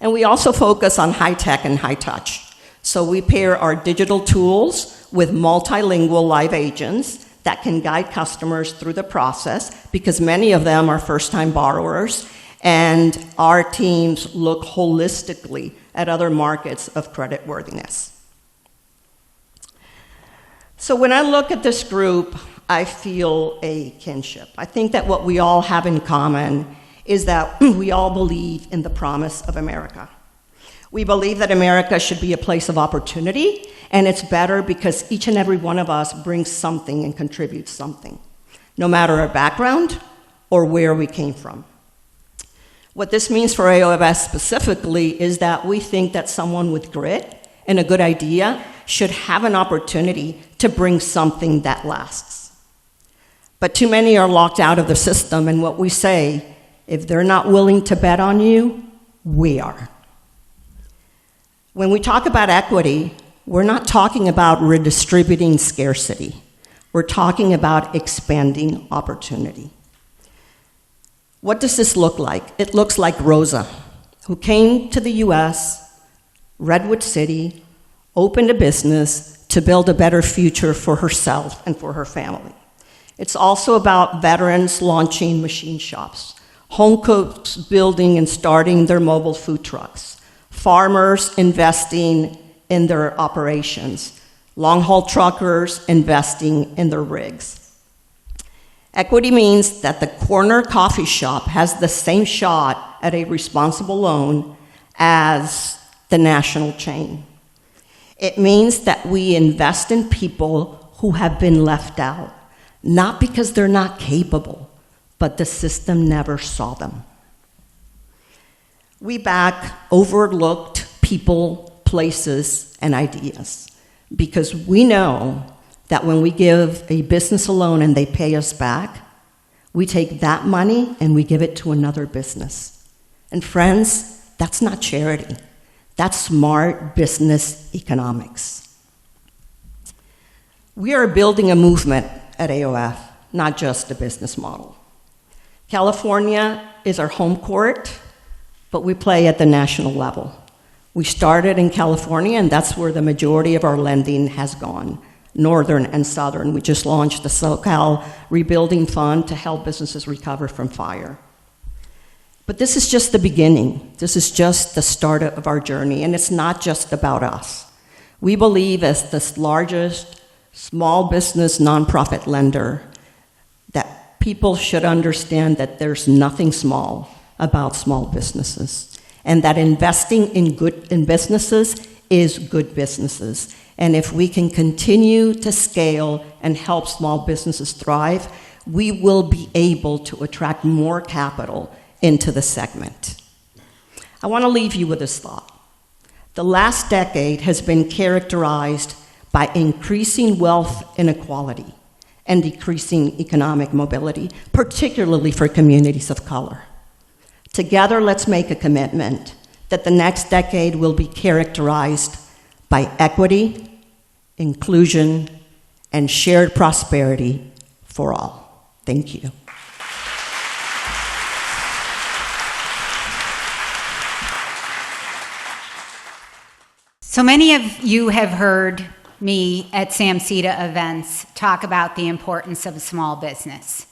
And we also focus on high tech and high touch. So we pair our digital tools with multilingual live agents that can guide customers through the process, because many of them are first-time borrowers, and our teams look holistically at other markets of creditworthiness. So when I look at this group, I feel a kinship. I think that what we all have in common is that we all believe in the promise of America. We believe that America should be a place of opportunity, and it's better because each and every one of us brings something and contributes something, no matter our background or where we came from. What this means for AOFS specifically is that we think that someone with grit and a good idea should have an opportunity to bring something that lasts. But too many are locked out of the system, and what we say, if they're not willing to bet on you, we are. When we talk about equity, we're not talking about redistributing scarcity. We're talking about expanding opportunity. What does this look like? It looks like Rosa, who came to the US, Redwood City, opened a business to build a better future for herself and for her family. It's also about veterans launching machine shops, home cooks building and starting their mobile food trucks, farmers investing in their operations, long-haul truckers investing in their rigs. Equity means that the corner coffee shop has the same shot at a responsible loan as the national chain. It means that we invest in people who have been left out, not because they're not capable, but the system never saw them. We back overlooked people, places, and ideas, because we know that when we give a business a loan and they pay us back, we take that money and we give it to another business. And friends, that's not charity. That's smart business economics. We are building a movement at AOF, not just a business model. California is our home court, but we play at the national level. We started in California, and that's where the majority of our lending has gone, northern and southern. We just launched the SoCal Rebuilding Fund to help businesses recover from fire. But this is just the beginning. This is just the start of our journey, and it's not just about us. We believe, as the largest small business nonprofit lender, that people should understand that there's nothing small about small businesses, and that investing in businesses is good businesses. And if we can continue to scale and help small businesses thrive, we will be able to attract more capital into the segment. I want to leave you with this thought. The last decade has been characterized by increasing wealth inequality and decreasing economic mobility, particularly for communities of color. Together, let's make a commitment that the next decade will be characterized by equity, inclusion, and shared prosperity for all. Thank you. So many of you have heard me at SAMCEDA events talk about the importance of small business.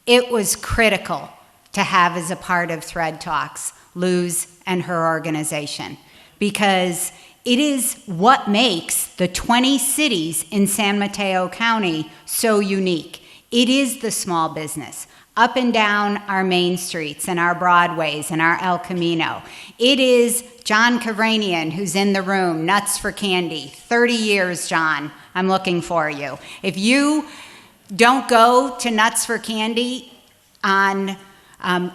It was critical to have as a part of THRED Talks Luz and her organization, because it is what makes the 20 cities in San Mateo County so unique. It is the small business up and down our main streets and our Broadways and our El Camino. It is John Kavranian, who's in the room, Nuts for Candy. 30 years, John. I'm looking for you. If you don't go to Nuts for Candy on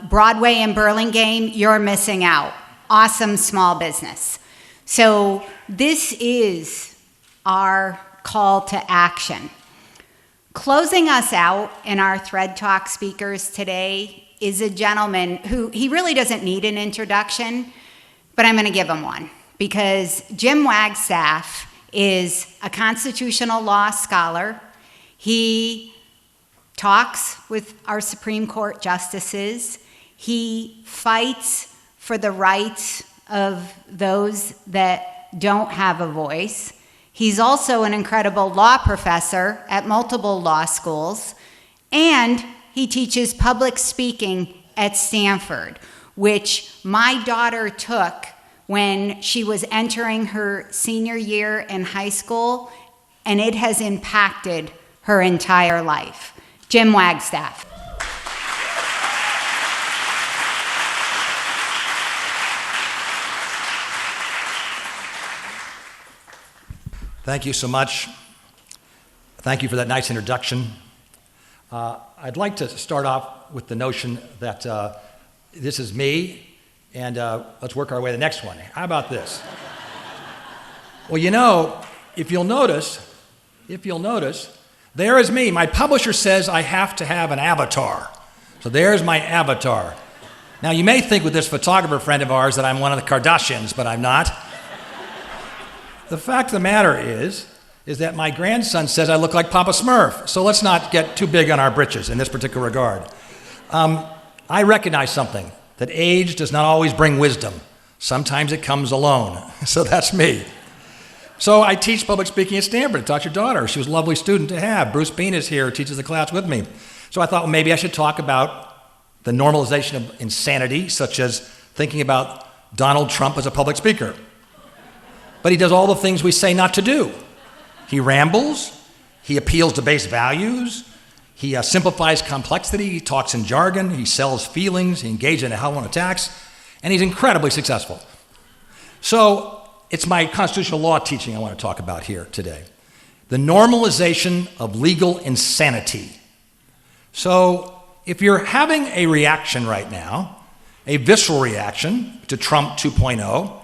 Broadway and Burlingame, you're missing out. Awesome small business. So this is our call to action. Closing us out in our THRED Talk speakers today is a gentleman who, he really doesn't need an introduction, but I'm going to give him one, because Jim Wagstaffe is a constitutional law scholar. He talks with our Supreme Court justices. He fights for the rights of those that don't have a voice. He's also an incredible law professor at multiple law schools, and he teaches public speaking at Stanford, which my daughter took when she was entering her senior year in high school, and it has impacted her entire life. Jim Wagstaffe. Thank you so much. Thank you for that nice introduction. I'd like to start off with the notion that this is me, and let's work our way to the next one. How about this? Well, you know, if you'll notice, there is me. My publisher says I have to have an avatar. So there's my avatar. Now, you may think with this photographer friend of ours that I'm one of the Kardashians, but I'm not. The fact of the matter is that my grandson says I look like Papa Smurf, so let's not get too big on our britches in this particular regard. I recognize something, that age does not always bring wisdom. Sometimes it comes alone, so that's me. So I teach public speaking at Stanford. I taught your daughter. She was a lovely student to have. Bruce Bean is here, teaches the class with me. So I thought, well, maybe I should talk about the normalization of insanity, such as thinking about Donald Trump as a public speaker. But he does all the things we say not to do. He rambles, he appeals to base values, he simplifies complexity, he talks in jargon, he sells feelings, he engages in hell-on attacks, and he's incredibly successful. So it's my constitutional law teaching I want to talk about here today. The normalization of legal insanity. So if you're having a reaction right now, a visceral reaction to Trump 2.0,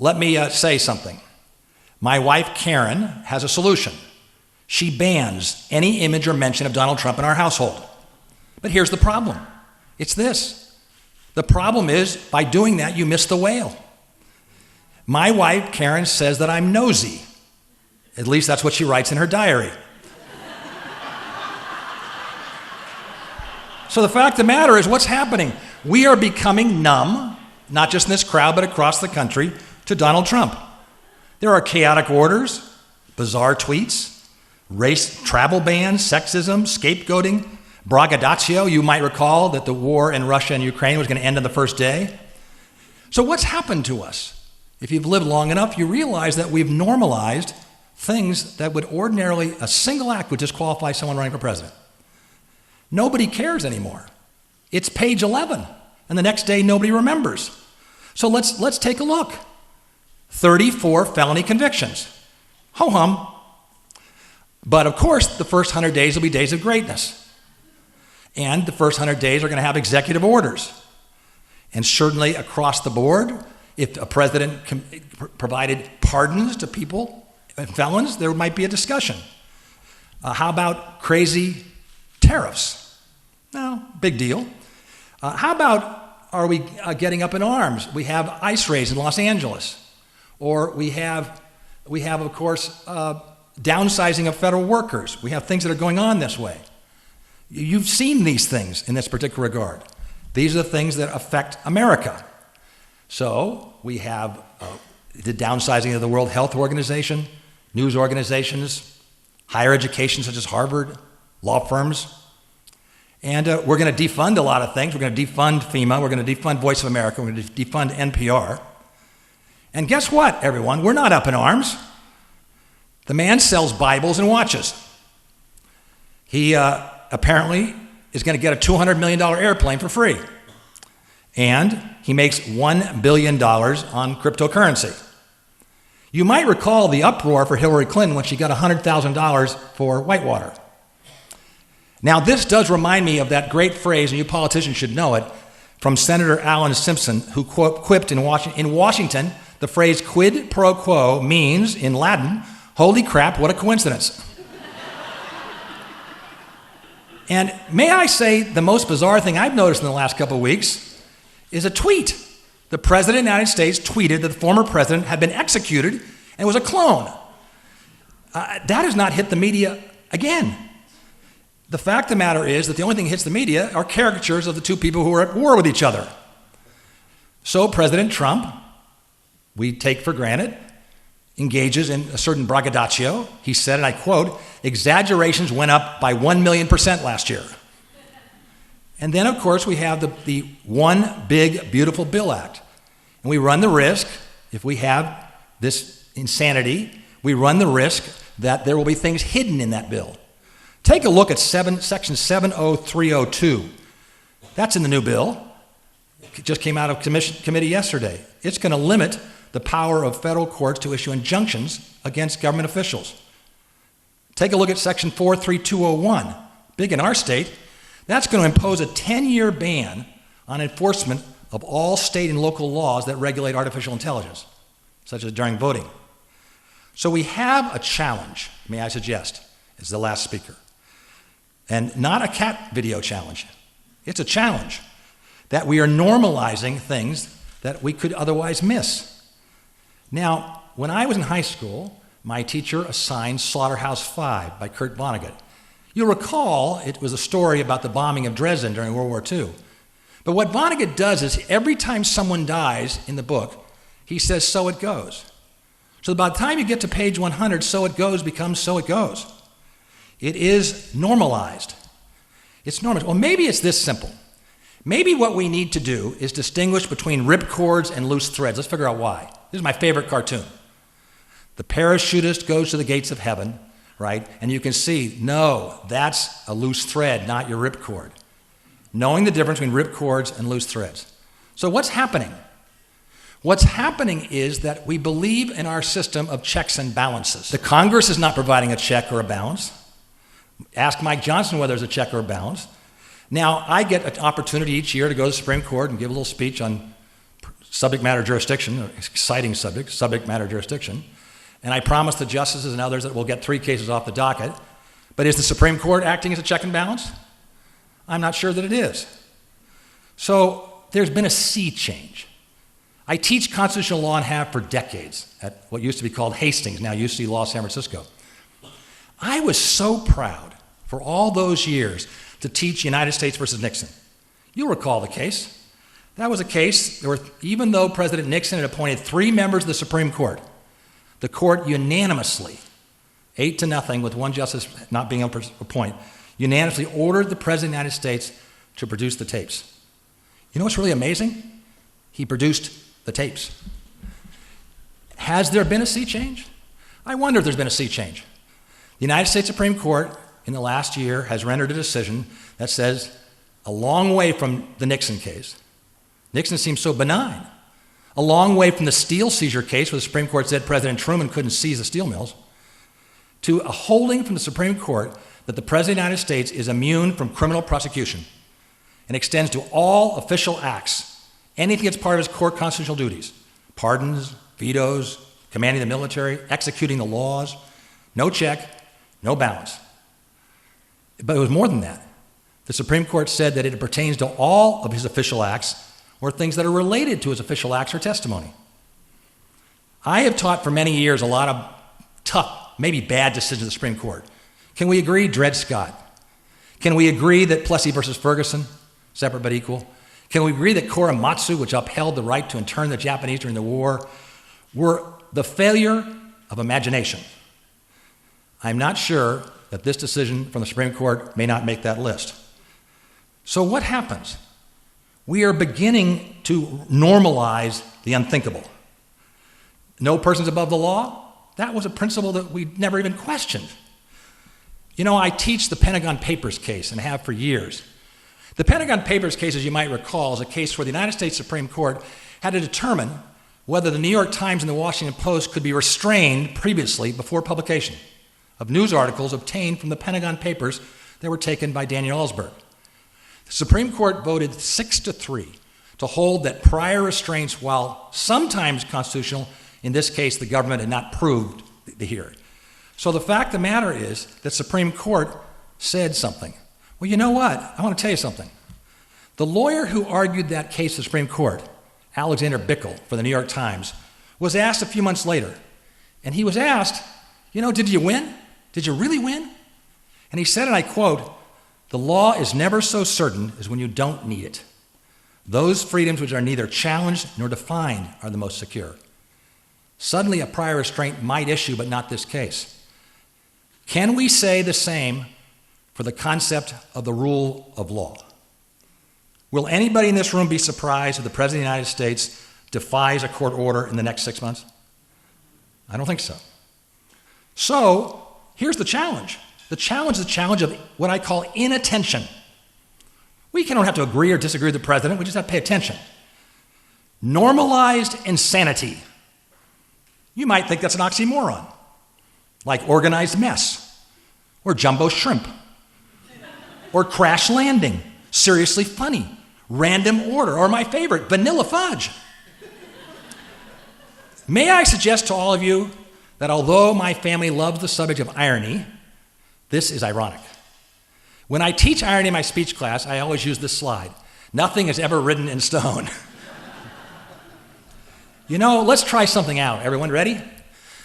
let me say something. My wife, Karen, has a solution. She bans any image or mention of Donald Trump in our household. But here's the problem. It's this. The problem is, by doing that, you miss the whale. My wife, Karen, says that I'm nosy. At least that's what she writes in her diary. So the fact of the matter is, what's happening? We are becoming numb, not just in this crowd, but across the country, to Donald Trump. There are chaotic orders, bizarre tweets, race travel bans, sexism, scapegoating, braggadocio. You might recall that the war in Russia and Ukraine was going to end on the first day. So what's happened to us? If you've lived long enough, you realize that we've normalized things that would ordinarily, a single act would disqualify someone running for president. Nobody cares anymore. It's page 11, and the next day nobody remembers. So let's take a look. 34 felony convictions. Ho-hum. But of course, the first 100 days will be days of greatness. And the first 100 days are going to have executive orders. And certainly across the board, if a president provided pardons to people, felons, there might be a discussion. How about crazy tariffs? No, big deal. How about, are we getting up in arms? We have ICE raids in Los Angeles. Or we have, of course, downsizing of federal workers. We have things that are going on this way. You've seen these things in this particular regard. These are the things that affect America. So we have the downsizing of the World Health Organization, news organizations, higher education such as Harvard, law firms. And we're going to defund a lot of things. We're going to defund FEMA. We're going to defund Voice of America. We're going to defund NPR. And guess what, everyone? We're not up in arms. The man sells Bibles and watches. He apparently is going to get a $200 million airplane for free. And he makes $1 billion on cryptocurrency. You might recall the uproar for Hillary Clinton when she got $100,000 for Whitewater. Now, this does remind me of that great phrase, and you politicians should know it, from Senator Alan Simpson, who quipped in Washington, the phrase quid pro quo means, in Latin, holy crap, what a coincidence. And may I say, the most bizarre thing I've noticed in the last couple of weeks is a tweet. The President of the United States tweeted that the former president had been executed and was a clone. That has not hit the media again. The fact of the matter is that the only thing that hits the media are caricatures of the two people who are at war with each other. So President Trump, we take for granted, engages in a certain braggadocio. He said, and I quote, exaggerations went up by 1,000,000% last year. And then, of course, we have the One Big Beautiful Bill Act. And we run the risk, if we have this insanity, we run the risk that there will be things hidden in that bill. Take a look at Section 70302. That's in the new bill. It just came out of committee yesterday. It's going to limit the power of federal courts to issue injunctions against government officials. Take a look at Section 43201. Big in our state. That's going to impose a 10-year ban on enforcement of all state and local laws that regulate artificial intelligence, such as during voting. So we have a challenge, may I suggest, as the last speaker. And not a cat video challenge. It's a challenge that we are normalizing things that we could otherwise miss. Now, when I was in high school, my teacher assigned Slaughterhouse-Five by Kurt Vonnegut. You'll recall it was a story about the bombing of Dresden during World War II. But what Vonnegut does is every time someone dies in the book, he says, so it goes. So by the time you get to page 100, so it goes becomes so it goes. It is normalized. It's normalized. Well, maybe it's this simple. Maybe what we need to do is distinguish between ripcords and loose threads. Let's figure out why. This is my favorite cartoon. The parachutist goes to the gates of heaven, right? And you can see, no, that's a loose thread, not your ripcord. Knowing the difference between ripcords and loose threads. So what's happening? What's happening is that we believe in our system of checks and balances. The Congress is not providing a check or a balance. Ask Mike Johnson whether there's a check or a balance. Now, I get an opportunity each year to go to the Supreme Court and give a little speech on subject matter jurisdiction, an exciting subject matter jurisdiction. And I promise the justices and others that we'll get 3 cases off the docket. But is the Supreme Court acting as a check and balance? I'm not sure that it is. So there's been a sea change. I teach constitutional law and have for decades at what used to be called Hastings, now UC Law San Francisco. I was so proud for all those years to teach United States versus Nixon. You'll recall the case. That was a case where even though President Nixon had appointed 3 members of the Supreme Court, the court unanimously, 8-0 with one justice not being able to appoint, unanimously ordered the President of the United States to produce the tapes. You know what's really amazing? He produced the tapes. Has there been a sea change? I wonder if there's been a sea change. The United States Supreme Court in the last year has rendered a decision that says a long way from the Nixon case. Nixon seems so benign. A long way from the steel seizure case where the Supreme Court said President Truman couldn't seize the steel mills, to a holding from the Supreme Court that the President of the United States is immune from criminal prosecution and extends to all official acts, anything that's part of his core constitutional duties, pardons, vetoes, commanding the military, executing the laws, no check, no balance. But it was more than that. The Supreme Court said that it pertains to all of his official acts or things that are related to his official acts or testimony. I have taught for many years a lot of tough, maybe bad decisions of the Supreme Court. Can we agree Dred Scott? Can we agree that Plessy versus Ferguson, separate but equal? Can we agree that Korematsu, which upheld the right to intern the Japanese during the war, were the failure of imagination? I'm not sure that this decision from the Supreme Court may not make that list. So what happens? We are beginning to normalize the unthinkable. No person's above the law? That was a principle that we never even questioned. You know, I teach the Pentagon Papers case and have for years. The Pentagon Papers case, as you might recall, is a case where the United States Supreme Court had to determine whether the New York Times and the Washington Post could be restrained previously before publication of news articles obtained from the Pentagon Papers that were taken by Daniel Ellsberg. The Supreme Court voted 6-3 to hold that prior restraints, while sometimes constitutional, in this case the government had not proved the hearing. So the fact of the matter is that Supreme Court said something. Well, you know what? I want to tell you something. The lawyer who argued that case to the Supreme Court, Alexander Bickel for the New York Times, was asked a few months later, and he was asked, you know, did you win? Did you really win? And he said, and I quote, "The law is never so certain as when you don't need it. Those freedoms which are neither challenged nor defined are the most secure. Suddenly a prior restraint might issue, but not this case. Can we say the same for the concept of the rule of law? Will anybody in this room be surprised if the President of the United States defies a court order in the next 6 months? I don't think so. So here's the challenge. The challenge is the challenge of what I call inattention. We don't have to agree or disagree with the president, we just have to pay attention. Normalized insanity. You might think that's an oxymoron, like organized mess, or jumbo shrimp, or crash landing, seriously funny, random order, or my favorite, vanilla fudge. May I suggest to all of you that although my family loves the subject of irony, this is ironic. When I teach irony in my speech class, I always use this slide. Nothing is ever written in stone. You know, let's try something out. Everyone ready?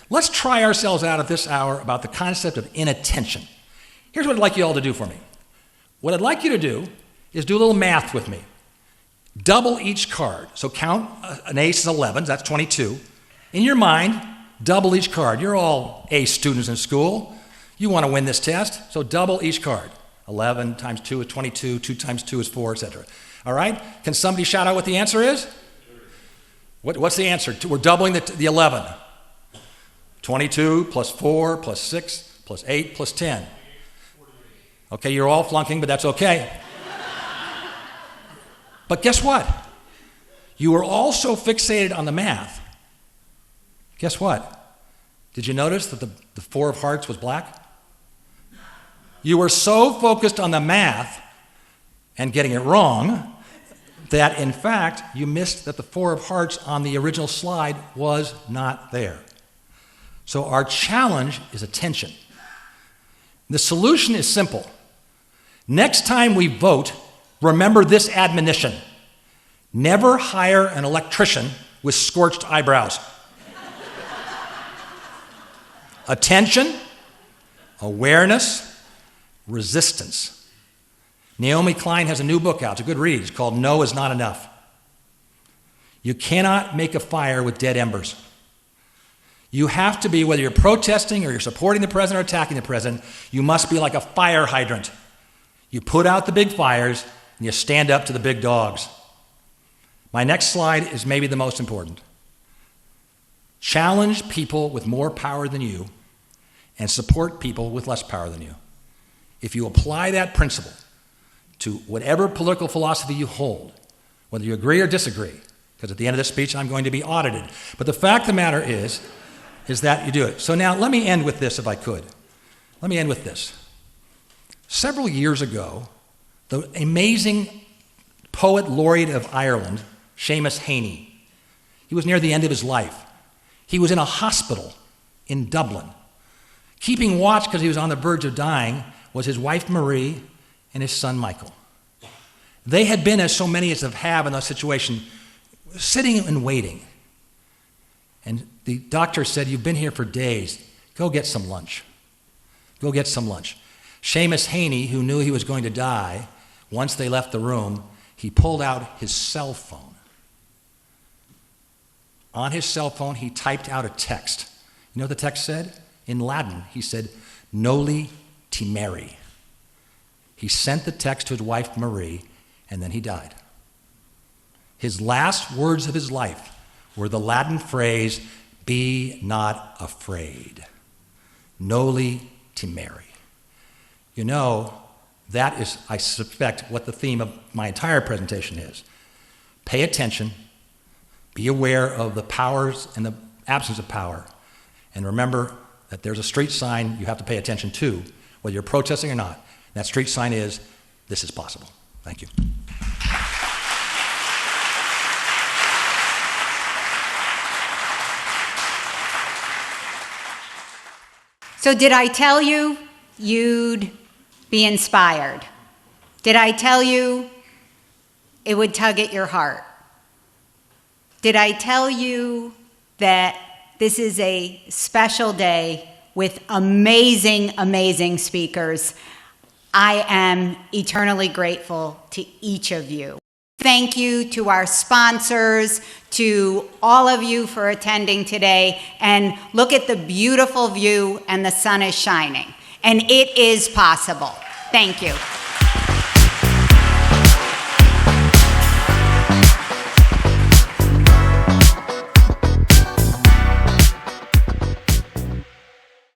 Let's try ourselves out at this hour about the concept of inattention. Here's what I'd like you all to do for me. What I'd like you to do is do a little math with me. Double each card. So count an ace is 11, that's 22. In your mind, double each card. You're all A students in school. You want to win this test, so double each card. 11 times 2 is 22, 2 times 2 is 4, etc. All right? Can somebody shout out what the answer is? What's the answer? We're doubling the 11. 22 plus 4 plus 6 plus 8 plus 10. Okay, you're all flunking, but that's okay. But guess what? You were all so fixated on the math. Guess what? Did you notice that the 4 of hearts was black? You were so focused on the math and getting it wrong that, in fact, you missed that the 4 of hearts on the original slide was not there. So our challenge is attention. The solution is simple. Next time we vote, remember this admonition. Never hire an electrician with scorched eyebrows. Attention, awareness, resistance. Naomi Klein has a new book out. It's a good read. It's called No Is Not Enough. You cannot make a fire with dead embers. You have to be, whether you're protesting or you're supporting the president or attacking the president, you must be like a fire hydrant. You put out the big fires and you stand up to the big dogs. My next slide is maybe the most important. Challenge people with more power than you and support people with less power than you. If you apply that principle to whatever political philosophy you hold, whether you agree or disagree, because at the end of this speech I'm going to be audited. But the fact of the matter is that you do it. So now let me end with this if I could. Let me end with this. Several years ago, the amazing poet laureate of Ireland, Seamus Heaney, he was near the end of his life. He was in a hospital in Dublin. Keeping watch because he was on the verge of dying was his wife Marie and his son Michael. They had been, as so many of us have in that situation, sitting and waiting. And the doctor said, "You've been here for days. Go get some lunch. Go get some lunch." Seamus Heaney, who knew he was going to die, once they left the room, he pulled out his cell phone. On his cell phone, he typed out a text. You know what the text said? In Latin, he said, "Noli timere." He sent the text to his wife, Marie, and then he died. His last words of his life were the Latin phrase, "Be not afraid, noli timere." You know, that is, I suspect, what the theme of my entire presentation is. Pay attention, be aware of the powers and the absence of power, and remember that there's a street sign you have to pay attention to, whether you're protesting or not. That street sign is, "This is possible." Thank you. So did I tell you you'd be inspired? Did I tell you it would tug at your heart? Did I tell you that this is a special day with amazing, amazing speakers? I am eternally grateful to each of you. Thank you to our sponsors, to all of you for attending today, and look at the beautiful view and the sun is shining. And it is possible. Thank you.